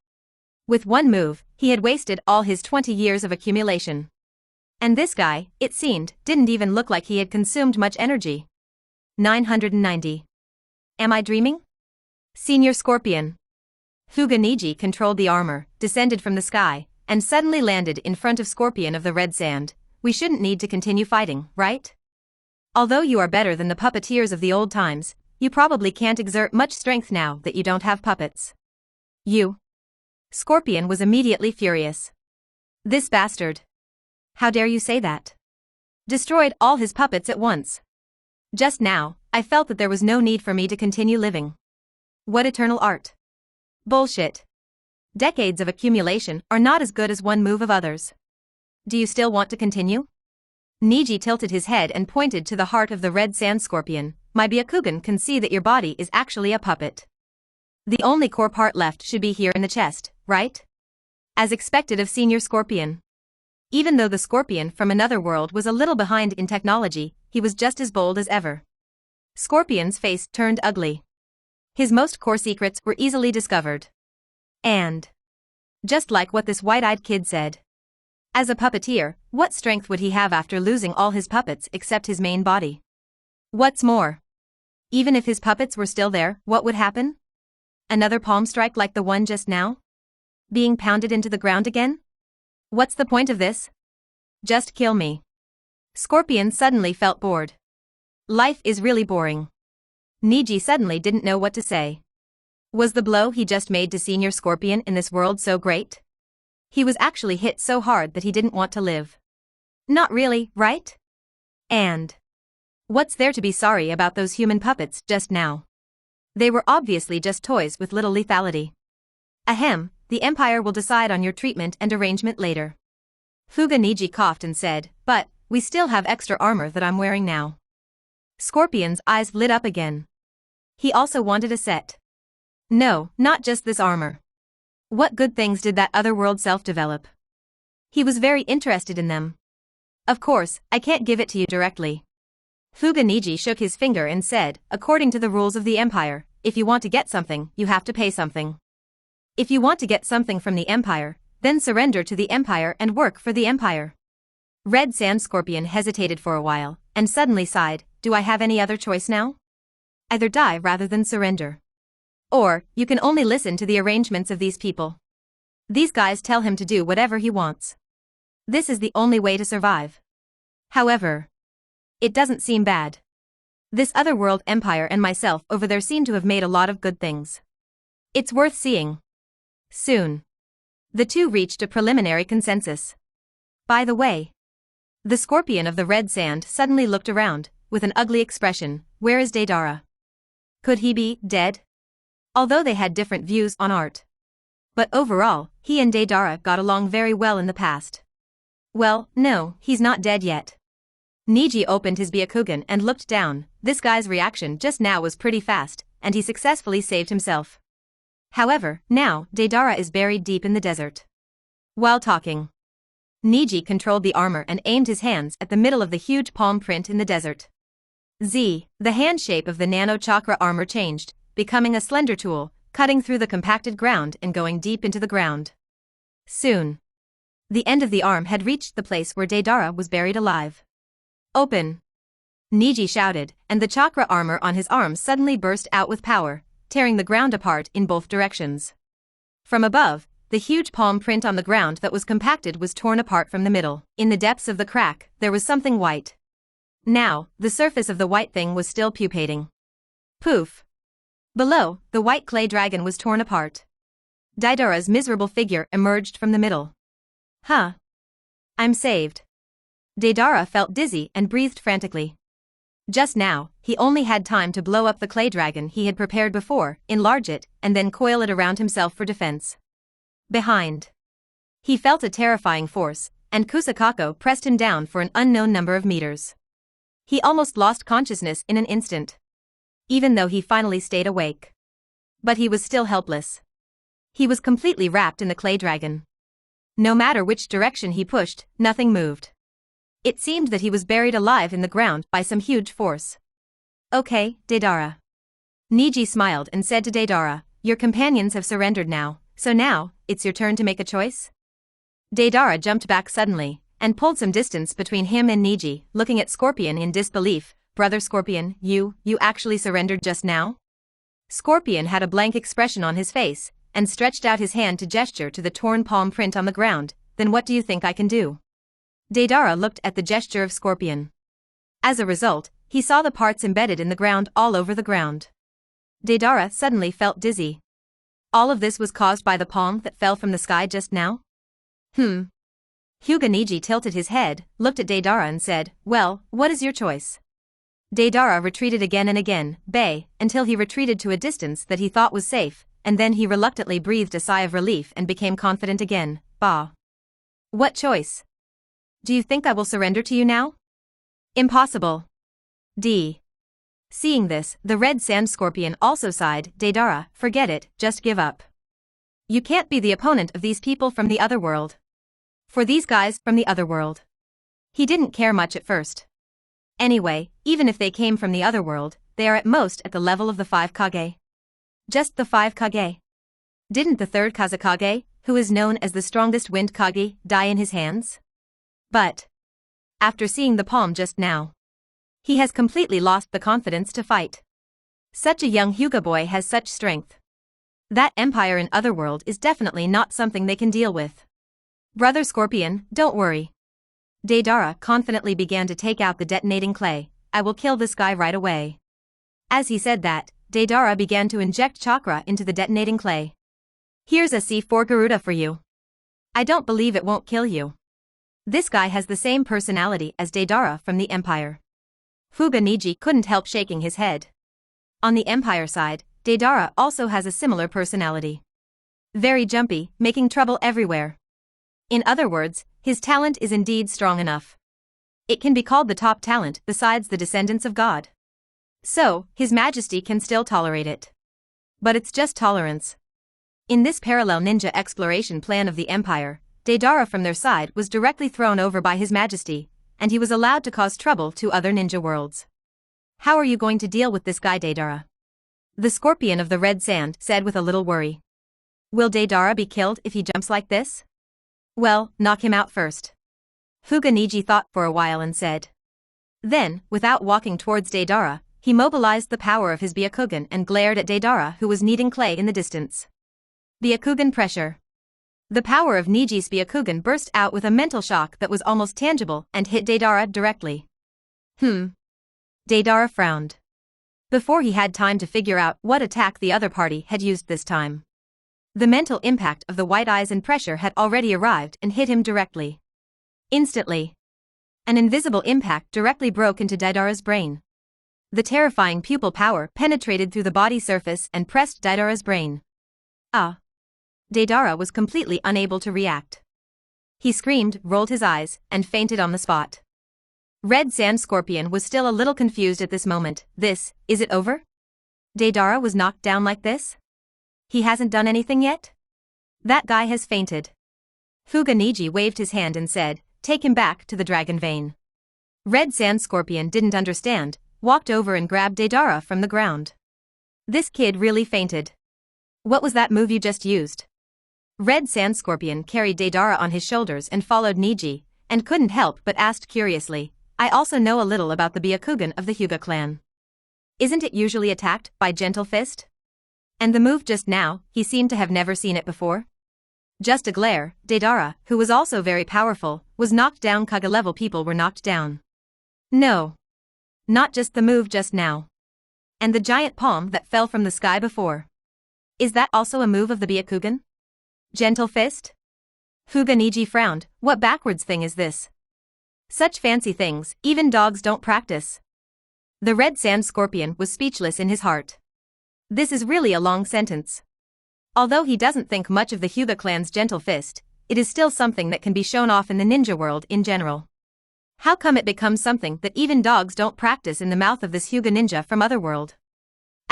With one move, he had wasted all his 20 years of accumulation. And this guy, it seemed, didn't even look like he had consumed much energy. 990. Am I dreaming? Senior Scorpion. Hyuga Neji controlled the armor, descended from the sky, and suddenly landed in front of Scorpion of the red sand. We shouldn't need to continue fighting, right? Although you are better than the puppeteers of the old times, you probably can't exert much strength now that you don't have puppets. You. Scorpion was immediately furious. This bastard. How dare you say that? Destroyed all his puppets at once. Just now, I felt that there was no need for me to continue living. What eternal art? Bullshit. Decades of accumulation are not as good as one move of others. Do you still want to continue? Neji tilted his head and pointed to the heart of the red sand scorpion. My Byakugan can see that your body is actually a puppet. The only core part left should be here in the chest, right? As expected of Senior Scorpion. Even though the scorpion from another world was a little behind in technology, he was just as bold as ever. Scorpion's face turned ugly. His most core secrets were easily discovered. And just like what this white-eyed kid said. As a puppeteer, what strength would he have after losing all his puppets except his main body? What's more, even if his puppets were still there, what would happen? Another palm strike like the one just now? Being pounded into the ground again? What's the point of this? Just kill me. Scorpion suddenly felt bored. Life is really boring. Neji suddenly didn't know what to say. Was the blow he just made to Senior Scorpion in this world so great? He was actually hit so hard that he didn't want to live. Not really, right? And what's there to be sorry about those human puppets just now? They were obviously just toys with little lethality. Ahem, the Empire will decide on your treatment and arrangement later. Hyuga Neji coughed and said, but we still have extra armor that I'm wearing now. Scorpion's eyes lit up again. He also wanted a set. No, not just this armor. What good things did that other world self develop? He was very interested in them. Of course, I can't give it to you directly. Hyuga Neji shook his finger and said, according to the rules of the Empire, if you want to get something, you have to pay something. If you want to get something from the Empire, then surrender to the Empire and work for the Empire. Red Sand Scorpion hesitated for a while, and suddenly sighed, do I have any other choice now? Either die rather than surrender. Or, you can only listen to the arrangements of these people. These guys tell him to do whatever he wants. This is the only way to survive. However, it doesn't seem bad. This otherworld empire and myself over there seem to have made a lot of good things. It's worth seeing. Soon. The two reached a preliminary consensus. By the way, the scorpion of the red sand suddenly looked around, with an ugly expression. Where is Deidara? Could he be dead? Although they had different views on art. But overall, he and Deidara got along very well in the past. Well, no, he's not dead yet. Neji opened his Byakugan and looked down. This guy's reaction just now was pretty fast, and he successfully saved himself. However, now, Deidara is buried deep in the desert. While talking, Neji controlled the armor and aimed his hands at the middle of the huge palm print in the desert. The hand shape of the nano chakra armor changed, becoming a slender tool, cutting through the compacted ground and going deep into the ground. Soon, The end of the arm had reached the place where Deidara was buried alive. Open! Neji shouted, and the chakra armor on his arm suddenly burst out with power, tearing the ground apart in both directions. From above, the huge palm print on the ground that was compacted was torn apart from the middle. In the depths of the crack, there was something white. Now, the surface of the white thing was still pupating. Poof! Below, the white clay dragon was torn apart. Deidara's miserable figure emerged from the middle. Huh. I'm saved. Deidara felt dizzy and breathed frantically. Just now, he only had time to blow up the clay dragon he had prepared before, enlarge it, and then coil it around himself for defense. Behind. He felt a terrifying force, and Kusakako pressed him down for an unknown number of meters. He almost lost consciousness in an instant. Even though he finally stayed awake. But he was still helpless. He was completely wrapped in the clay dragon. No matter which direction he pushed, nothing moved. It seemed that he was buried alive in the ground by some huge force. Okay, Deidara. Neji smiled and said to Deidara, your companions have surrendered now, so now, it's your turn to make a choice? Deidara jumped back suddenly, and pulled some distance between him and Neji, looking at Scorpion in disbelief. Brother Scorpion, you actually surrendered just now? Scorpion had a blank expression on his face, and stretched out his hand to gesture to the torn palm print on the ground. Then what do you think I can do? Deidara looked at the gesture of Scorpion. As a result, he saw the parts embedded in the ground all over the ground. Deidara suddenly felt dizzy. All of this was caused by the palm that fell from the sky just now? Hyuga Neji tilted his head, looked at Deidara and said, well, what is your choice? Deidara retreated again and again, until he retreated to a distance that he thought was safe, and then he reluctantly breathed a sigh of relief and became confident again. Bah. What choice? Do you think I will surrender to you now? Impossible. Seeing this, the red sand scorpion also sighed, Deidara, forget it, just give up. You can't be the opponent of these people from the other world. For these guys from the other world. He didn't care much at first. Anyway, even if they came from the other world, they are at most at the level of the 5 Kage. Just the 5 Kage. Didn't the 3rd Kazekage, who is known as the strongest wind Kage, die in his hands? But after seeing the palm just now, he has completely lost the confidence to fight. Such a young Hyuga boy has such strength. That empire in Otherworld is definitely not something they can deal with. Brother Scorpion, don't worry. Deidara confidently began to take out the detonating clay. I will kill this guy right away. As he said that, Deidara began to inject chakra into the detonating clay. Here's a C4 Garuda for you. I don't believe it won't kill you. This guy has the same personality as Deidara from the Empire. Hyuga Neji couldn't help shaking his head. On the Empire side, Deidara also has a similar personality. Very jumpy, making trouble everywhere. In other words, his talent is indeed strong enough. It can be called the top talent besides the descendants of God. So, His Majesty can still tolerate it. But it's just tolerance. In this parallel ninja exploration plan of the Empire, Deidara from their side was directly thrown over by His Majesty, and he was allowed to cause trouble to other ninja worlds. How are you going to deal with this guy, Deidara? The Scorpion of the Red Sand said with a little worry. Will Deidara be killed if he jumps like this? Well, knock him out first. Hyuga Neji thought for a while and said. Then, without walking towards Deidara, he mobilized the power of his Byakugan and glared at Deidara, who was kneading clay in the distance. Byakugan pressure. The power of Neji's Byakugan burst out with a mental shock that was almost tangible and hit Deidara directly. Deidara frowned. Before he had time to figure out what attack the other party had used this time. The mental impact of the white eyes and pressure had already arrived and hit him directly. Instantly. An invisible impact directly broke into Deidara's brain. The terrifying pupil power penetrated through the body surface and pressed Deidara's brain. Deidara was completely unable to react. He screamed, rolled his eyes, and fainted on the spot. Red Sand Scorpion was still a little confused at this moment. Is it over? Deidara was knocked down like this? He hasn't done anything yet? That guy has fainted. Hyuga Neji waved his hand and said, take him back to the dragon vein. Red Sand Scorpion didn't understand, walked over and grabbed Deidara from the ground. This kid really fainted. What was that move you just used? Red Sand Scorpion carried Deidara on his shoulders and followed Neji, and couldn't help but asked curiously, I also know a little about the Byakugan of the Hyuga clan. Isn't it usually attacked by Gentle Fist? And the move just now, he seemed to have never seen it before. Just a glare, Deidara, who was also very powerful, was knocked down. Kaga-level people were knocked down. No. Not just the move just now. And the giant palm that fell from the sky before. Is that also a move of the Byakugan? Gentle Fist? Hyuga Neji frowned, what backwards thing is this? Such fancy things, even dogs don't practice. The Red Sand Scorpion was speechless in his heart. This is really a long sentence. Although he doesn't think much of the Hyuga clan's Gentle Fist, it is still something that can be shown off in the ninja world in general. How come it becomes something that even dogs don't practice in the mouth of this Hyuga ninja from Otherworld?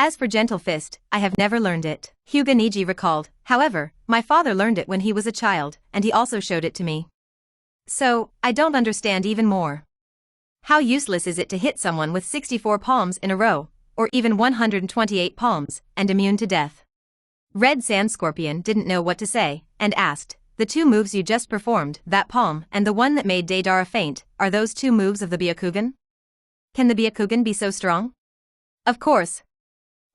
As for Gentle Fist, I have never learned it, Hyuga Neji recalled. However, my father learned it when he was a child, and he also showed it to me. So, I don't understand even more. How useless is it to hit someone with 64 palms in a row, or even 128 palms, and immune to death? Red Sand Scorpion didn't know what to say, and asked, the two moves you just performed, that palm and the one that made Deidara faint, are those two moves of the Byakugan? Can the Byakugan be so strong? Of course.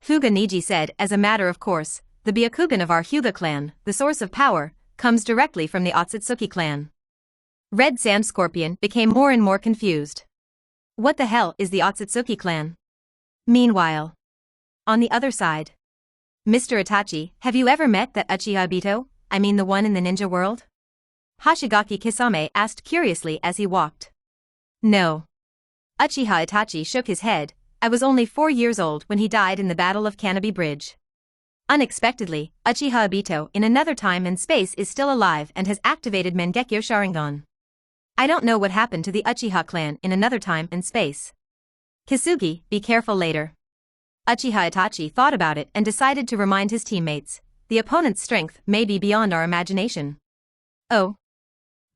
Hyuga Neji said, as a matter of course, the Byakugan of our Hyuga clan, the source of power, comes directly from the Otsutsuki clan. Red Sand Scorpion became more and more confused. What the hell is the Otsutsuki clan? Meanwhile, on the other side, Mr. Itachi, have you ever met that Uchiha Obito, I mean the one in the ninja world? Hoshigaki Kisame asked curiously as he walked. No. Uchiha Itachi shook his head. I was only 4 years old when he died in the Battle of Kanobi Bridge. Unexpectedly, Uchiha Obito in another time and space is still alive and has activated Mangekyo Sharingan. I don't know what happened to the Uchiha clan in another time and space. Kisugi, be careful later. Uchiha Itachi thought about it and decided to remind his teammates, the opponent's strength may be beyond our imagination. Oh?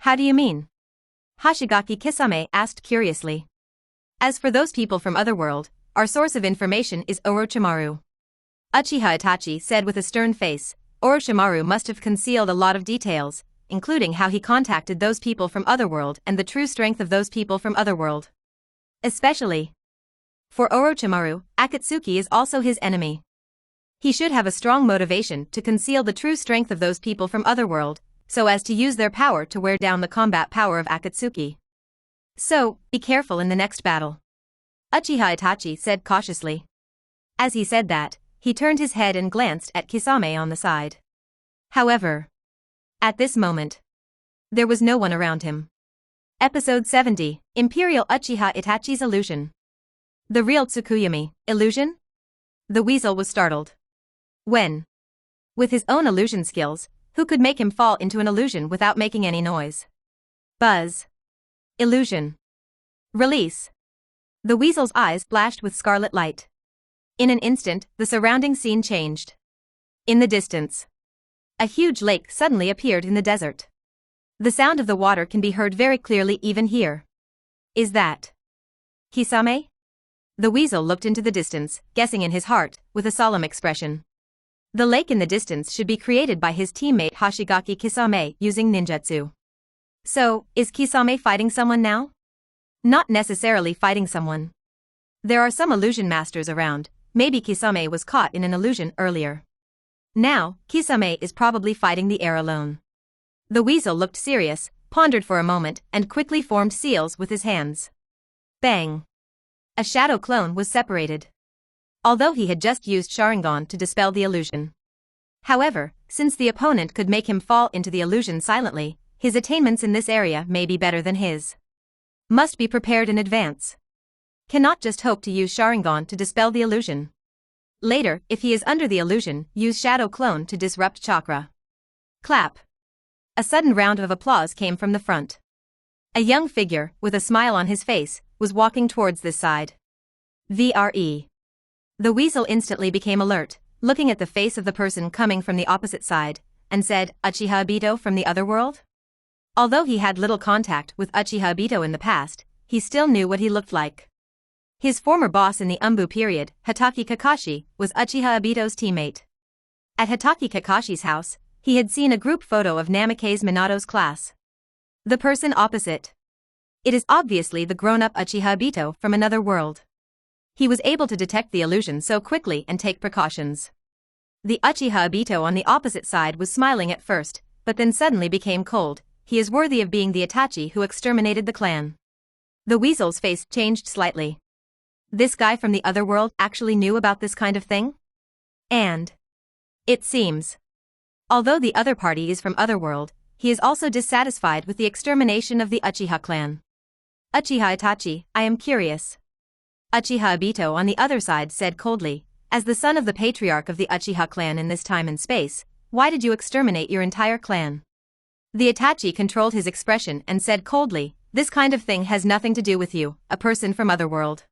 How do you mean? Hoshigaki Kisame asked curiously. As for those people from Otherworld, our source of information is Orochimaru. Uchiha Itachi said with a stern face, Orochimaru must have concealed a lot of details, including how he contacted those people from Otherworld and the true strength of those people from Otherworld. Especially for Orochimaru, Akatsuki is also his enemy. He should have a strong motivation to conceal the true strength of those people from Otherworld, so as to use their power to wear down the combat power of Akatsuki. So, be careful in the next battle. Uchiha Itachi said cautiously. As he said that, he turned his head and glanced at Kisame on the side. However, at this moment, there was no one around him. Episode 70, Imperial Uchiha Itachi's Illusion. The real Tsukuyomi, illusion? The weasel was startled. When? With his own illusion skills, who could make him fall into an illusion without making any noise? Buzz. Illusion. Release. The weasel's eyes flashed with scarlet light. In an instant, the surrounding scene changed. In the distance, a huge lake suddenly appeared in the desert. The sound of the water can be heard very clearly even here. Is that Kisame? The weasel looked into the distance, guessing in his heart, with a solemn expression. The lake in the distance should be created by his teammate Hoshigaki Kisame using ninjutsu. So, is Kisame fighting someone now? Not necessarily fighting someone. There are some illusion masters around, maybe Kisame was caught in an illusion earlier. Now, Kisame is probably fighting the air alone. The weasel looked serious, pondered for a moment, and quickly formed seals with his hands. Bang! A shadow clone was separated. Although he had just used Sharingan to dispel the illusion. However, since the opponent could make him fall into the illusion silently, his attainments in this area may be better than his. Must be prepared in advance. Cannot just hope to use Sharingan to dispel the illusion. Later, if he is under the illusion, use Shadow Clone to disrupt chakra. Clap. A sudden round of applause came from the front. A young figure, with a smile on his face, was walking towards this side. VRE. The weasel instantly became alert, looking at the face of the person coming from the opposite side, and said, Uchiha Obito from the Otherworld? Although he had little contact with Uchiha Obito in the past, he still knew what he looked like. His former boss in the Umbu period, Hatake Kakashi, was Uchiha Obito's teammate. At Hatake Kakashi's house, He had seen a group photo of Namikaze Minato's class. The person opposite. It is obviously the grown-up Uchiha Obito from another world. He was able to detect the illusion so quickly and take precautions. The Uchiha Obito on the opposite side was smiling at first, but then suddenly became cold. He is worthy of being the Itachi who exterminated the clan. The weasel's face changed slightly. This guy from the other world actually knew about this kind of thing? And it seems, although the other party is from Otherworld, he is also dissatisfied with the extermination of the Uchiha clan. Uchiha Itachi, I am curious. Uchiha Obito on the other side said coldly, as the son of the patriarch of the Uchiha clan in this time and space, why did you exterminate your entire clan? The Itachi controlled his expression and said coldly, this kind of thing has nothing to do with you, a person from Otherworld.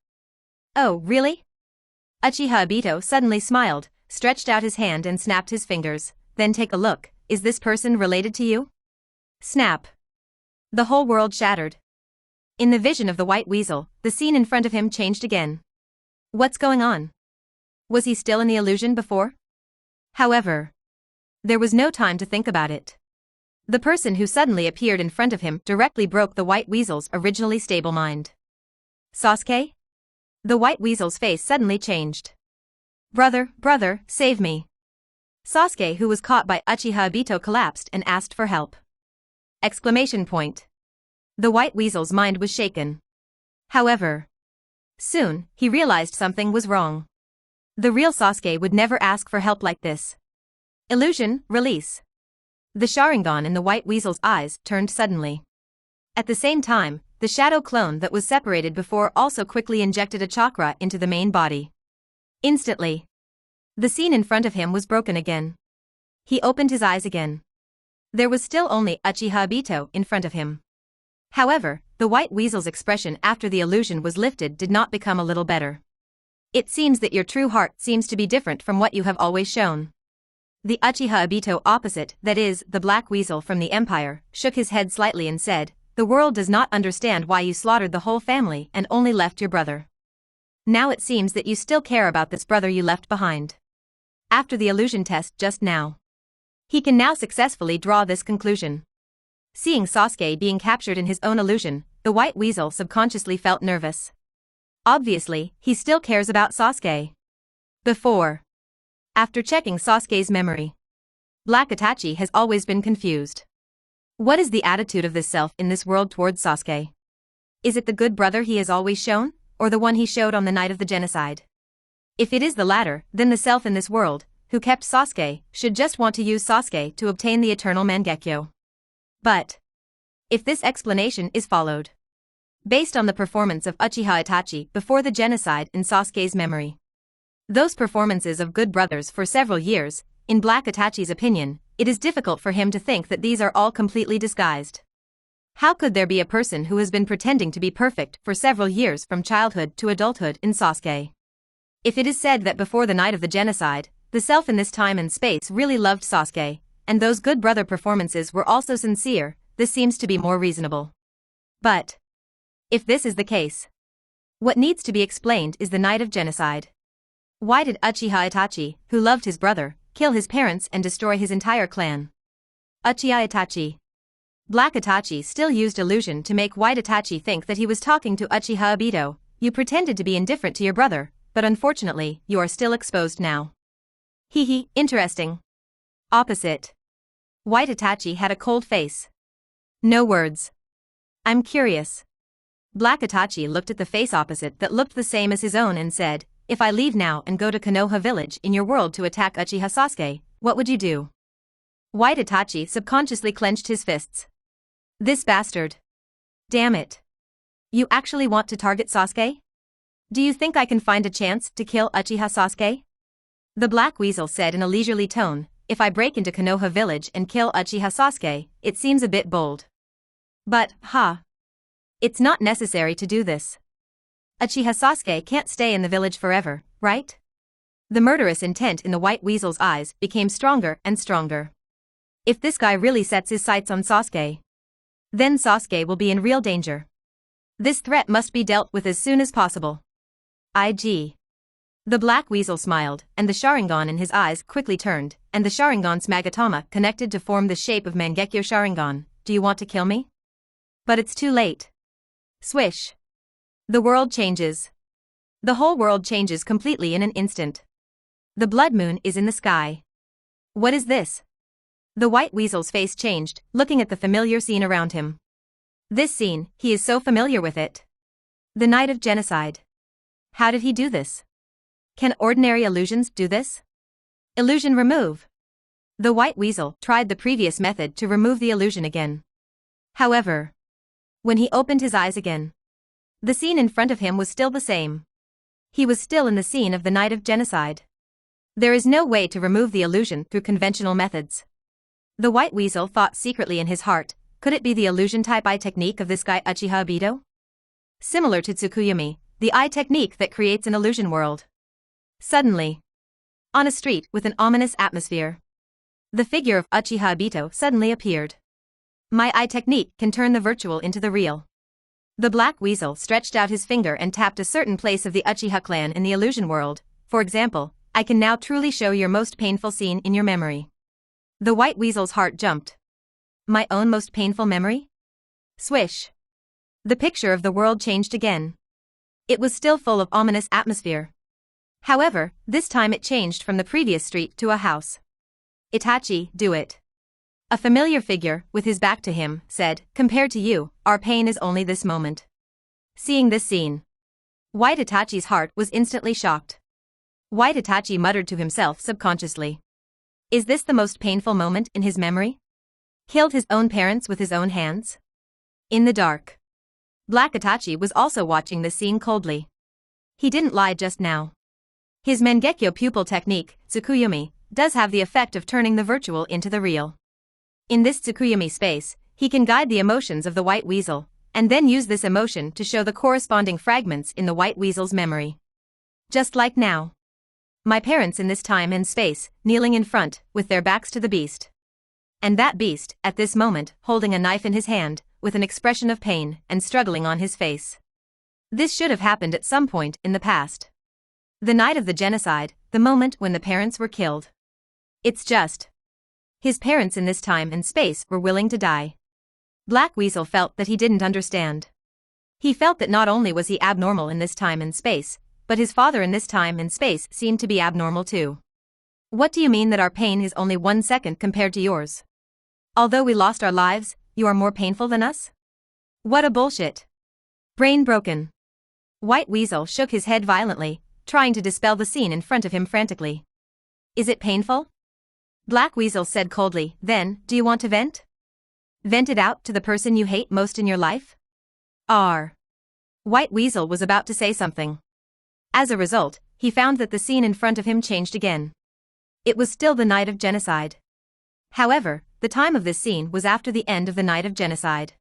Oh, really? Uchiha Obito suddenly smiled, stretched out his hand and snapped his fingers. Then take a look, is this person related to you? Snap. The whole world shattered. In the vision of the white weasel, the scene in front of him changed again. What's going on? Was he still in the illusion before? However, there was no time to think about it. The person who suddenly appeared in front of him directly broke the white weasel's originally stable mind. Sasuke? The white weasel's face suddenly changed. Brother, save me. Sasuke, who was caught by Uchiha Obito, collapsed and asked for help. Exclamation point. The white weasel's mind was shaken. However, soon, he realized something was wrong. The real Sasuke would never ask for help like this. Illusion, release. The Sharingan in the white weasel's eyes turned suddenly. At the same time, the shadow clone that was separated before also quickly injected a chakra into the main body. Instantly, the scene in front of him was broken again. He opened his eyes again. There was still only Uchiha Obito in front of him. However, the white weasel's expression after the illusion was lifted did not become a little better. It seems that your true heart seems to be different from what you have always shown. The Uchiha Obito opposite, that is, the black weasel from the Empire, shook his head slightly and said, the world does not understand why you slaughtered the whole family and only left your brother. Now it seems that you still care about this brother you left behind. After the illusion test just now, he can now successfully draw this conclusion. Seeing Sasuke being captured in his own illusion, the white weasel subconsciously felt nervous. Obviously, he still cares about Sasuke. After checking Sasuke's memory, Black Itachi has always been confused. What is the attitude of this self in this world towards Sasuke? Is it the good brother he has always shown, or the one he showed on the night of the genocide? If it is the latter, then the self in this world, who kept Sasuke, should just want to use Sasuke to obtain the eternal Mangekyo. But if this explanation is followed, based on the performance of Uchiha Itachi before the genocide in Sasuke's memory, those performances of good brothers for several years, in Black Itachi's opinion, it is difficult for him to think that these are all completely disguised. How could there be a person who has been pretending to be perfect for several years from childhood to adulthood in Sasuke? If it is said that before the night of the genocide, the self in this time and space really loved Sasuke, and those good brother performances were also sincere, this seems to be more reasonable. But if this is the case, what needs to be explained is the night of genocide. Why did Uchiha Itachi, who loved his brother, kill his parents and destroy his entire clan? Uchiha Itachi. Black Itachi still used illusion to make White Itachi think that he was talking to Uchiha Obito. You pretended to be indifferent to your brother, but unfortunately, you are still exposed now. Interesting. Opposite. White Itachi had a cold face. No words. I'm curious. Black Itachi looked at the face opposite that looked the same as his own and said, if I leave now and go to Konoha village in your world to attack Uchiha Sasuke, what would you do? White Itachi subconsciously clenched his fists. This bastard. Damn it. You actually want to target Sasuke? Do you think I can find a chance to kill Uchiha Sasuke? The Black Weasel said in a leisurely tone, if I break into Konoha village and kill Uchiha Sasuke, it seems a bit bold. But, it's not necessary to do this. Uchiha Sasuke can't stay in the village forever, right? The murderous intent in the White Weasel's eyes became stronger and stronger. If this guy really sets his sights on Sasuke, then Sasuke will be in real danger. This threat must be dealt with as soon as possible. The Black Weasel smiled, and the Sharingan in his eyes quickly turned, and the Sharingan's Magatama connected to form the shape of Mangekyo Sharingan. Do you want to kill me? But it's too late. Swish. The world changes. The whole world changes completely in an instant. The blood moon is in the sky. What is this? The white weasel's face changed, looking at the familiar scene around him. This scene, he is so familiar with it. The night of genocide. How did he do this? Can ordinary illusions do this? Illusion remove. The white weasel tried the previous method to remove the illusion again. However, when he opened his eyes again, the scene in front of him was still the same. He was still in the scene of the night of genocide. There is no way to remove the illusion through conventional methods. The white weasel thought secretly in his heart, could it be the illusion type eye technique of this guy Uchiha Obito? Similar to Tsukuyomi, the eye technique that creates an illusion world. Suddenly, on a street with an ominous atmosphere, the figure of Uchiha Obito suddenly appeared. My eye technique can turn the virtual into the real. The black weasel stretched out his finger and tapped a certain place of the Uchiha clan in the illusion world. For example, I can now truly show your most painful scene in your memory. The white weasel's heart jumped. My own most painful memory? Swish. The picture of the world changed again. It was still full of ominous atmosphere. However, this time it changed from the previous street to a house. Itachi, do it. A familiar figure, with his back to him, said, compared to you, our pain is only this moment. Seeing this scene, White Itachi's heart was instantly shocked. White Itachi muttered to himself subconsciously. Is this the most painful moment in his memory? Killed his own parents with his own hands? In the dark, Black Itachi was also watching this scene coldly. He didn't lie just now. His Mangekyo pupil technique, Tsukuyomi, does have the effect of turning the virtual into the real. In this Tsukuyomi space, he can guide the emotions of the white weasel, and then use this emotion to show the corresponding fragments in the white weasel's memory. Just like now. My parents in this time and space, kneeling in front, with their backs to the beast. And that beast, at this moment, holding a knife in his hand, with an expression of pain and struggling on his face. This should have happened at some point in the past. The night of the genocide, the moment when the parents were killed. It's just. His parents in this time and space were willing to die. Black Weasel felt that he didn't understand. He felt that not only was he abnormal in this time and space, but his father in this time and space seemed to be abnormal too. What do you mean that our pain is only 1 second compared to yours? Although we lost our lives, you are more painful than us? What a bullshit. Brain broken. White Weasel shook his head violently, trying to dispel the scene in front of him frantically. Is it painful? Black Weasel said coldly, then, do you want to vent? Vent it out to the person you hate most in your life? White Weasel was about to say something. As a result, he found that the scene in front of him changed again. It was still the night of genocide. However, the time of this scene was after the end of the night of genocide.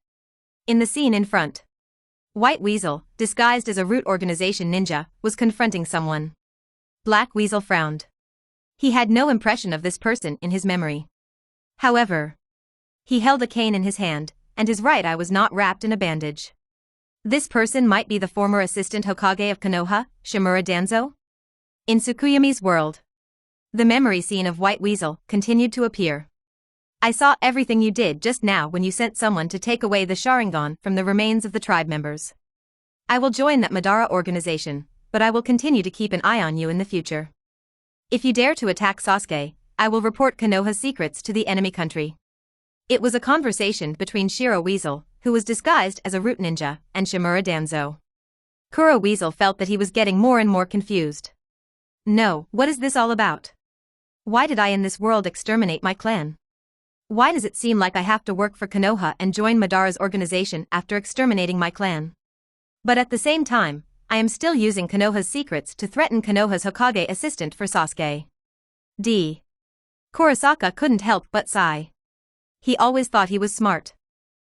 In the scene in front, White Weasel, disguised as a root organization ninja, was confronting someone. Black Weasel frowned. He had no impression of this person in his memory. However, he held a cane in his hand, and his right eye was not wrapped in a bandage. This person might be the former assistant Hokage of Konoha, Shimura Danzo? In Tsukuyomi's world, the memory scene of White Weasel continued to appear. I saw everything you did just now when you sent someone to take away the Sharingan from the remains of the tribe members. I will join that Madara organization, but I will continue to keep an eye on you in the future. If you dare to attack Sasuke, I will report Konoha's secrets to the enemy country. It was a conversation between Shiro Weasel, who was disguised as a root ninja, and Shimura Danzo. Kuro Weasel felt that he was getting more and more confused. No, what is this all about? Why did I in this world exterminate my clan? Why does it seem like I have to work for Konoha and join Madara's organization after exterminating my clan? But at the same time, I am still using Konoha's secrets to threaten Konoha's Hokage assistant for Sasuke. Kurosaka couldn't help but sigh. He always thought he was smart.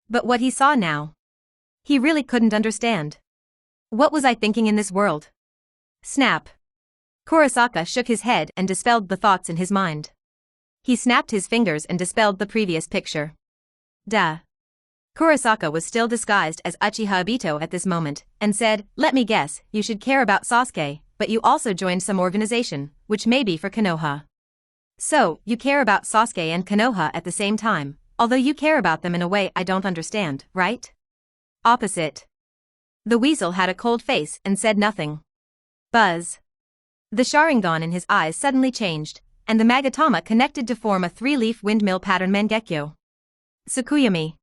But what he saw now, he really couldn't understand. What was I thinking in this world? Snap. Kurosaka shook his head and dispelled the thoughts in his mind. He snapped his fingers and dispelled the previous picture. Kurosaka was still disguised as Uchiha Obito at this moment, and said, let me guess, you should care about Sasuke, but you also joined some organization, which may be for Konoha. So, you care about Sasuke and Konoha at the same time, although you care about them in a way I don't understand, right? Opposite. The weasel had a cold face and said nothing. Buzz. The Sharingan in his eyes suddenly changed, and the Magatama connected to form a three-leaf windmill pattern Mangekyo. Tsukuyomi.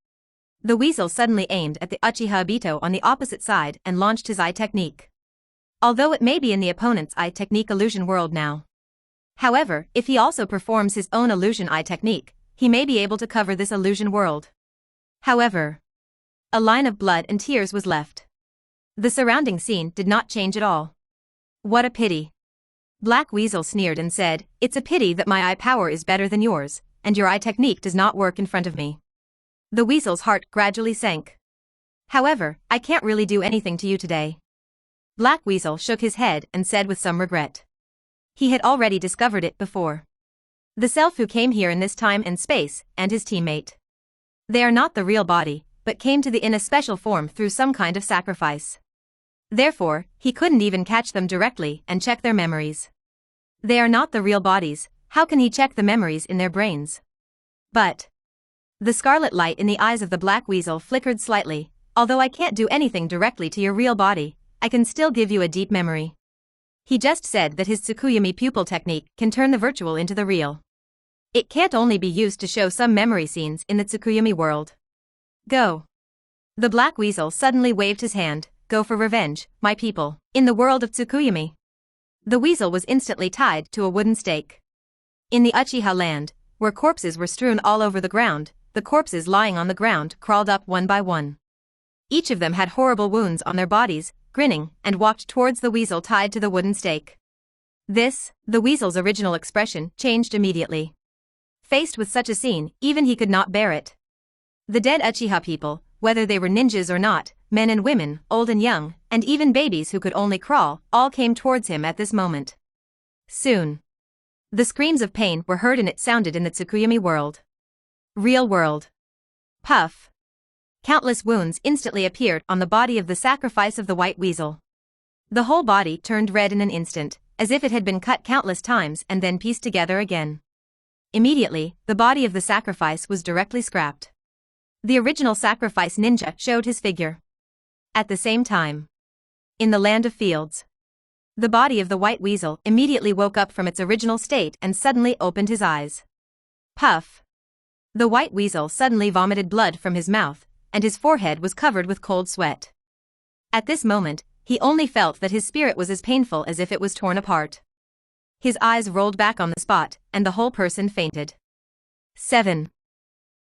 The weasel suddenly aimed at the Uchiha Obito on the opposite side and launched his eye technique. Although it may be in the opponent's eye technique illusion world now. However, if he also performs his own illusion eye technique, he may be able to cover this illusion world. However, a line of blood and tears was left. The surrounding scene did not change at all. What a pity. Black Weasel sneered and said, "It's a pity that my eye power is better than yours, and your eye technique does not work in front of me." The weasel's heart gradually sank. "However, I can't really do anything to you today." Black Weasel shook his head and said with some regret. He had already discovered it before. The self who came here in this time and space, and his teammate. They are not the real body, but came to the in a special form through some kind of sacrifice. Therefore, he couldn't even catch them directly and check their memories. They are not the real bodies, how can he check the memories in their brains? But the scarlet light in the eyes of the Black Weasel flickered slightly. "Although I can't do anything directly to your real body, I can still give you a deep memory." He just said that his Tsukuyomi pupil technique can turn the virtual into the real. It can't only be used to show some memory scenes in the Tsukuyomi world. Go. The Black Weasel suddenly waved his hand. "Go for revenge, my people." In the world of Tsukuyomi, the weasel was instantly tied to a wooden stake. In the Uchiha land, where corpses were strewn all over the ground, the corpses lying on the ground crawled up one by one. Each of them had horrible wounds on their bodies, grinning, and walked towards the weasel tied to the wooden stake. The weasel's original expression changed immediately. Faced with such a scene, even he could not bear it. The dead Uchiha people, whether they were ninjas or not, men and women, old and young, and even babies who could only crawl, all came towards him at this moment. Soon, the screams of pain were heard and it sounded in the Tsukuyomi world. Real world. Puff. Countless wounds instantly appeared on the body of the sacrifice of the white weasel. The whole body turned red in an instant, as if it had been cut countless times and then pieced together again. Immediately, the body of the sacrifice was directly scrapped. The original sacrifice ninja showed his figure. At the same time, in the land of fields, the body of the white weasel immediately woke up from its original state and suddenly opened his eyes. Puff. The white weasel suddenly vomited blood from his mouth, and his forehead was covered with cold sweat. At this moment, he only felt that his spirit was as painful as if it was torn apart. His eyes rolled back on the spot, and the whole person fainted. 7.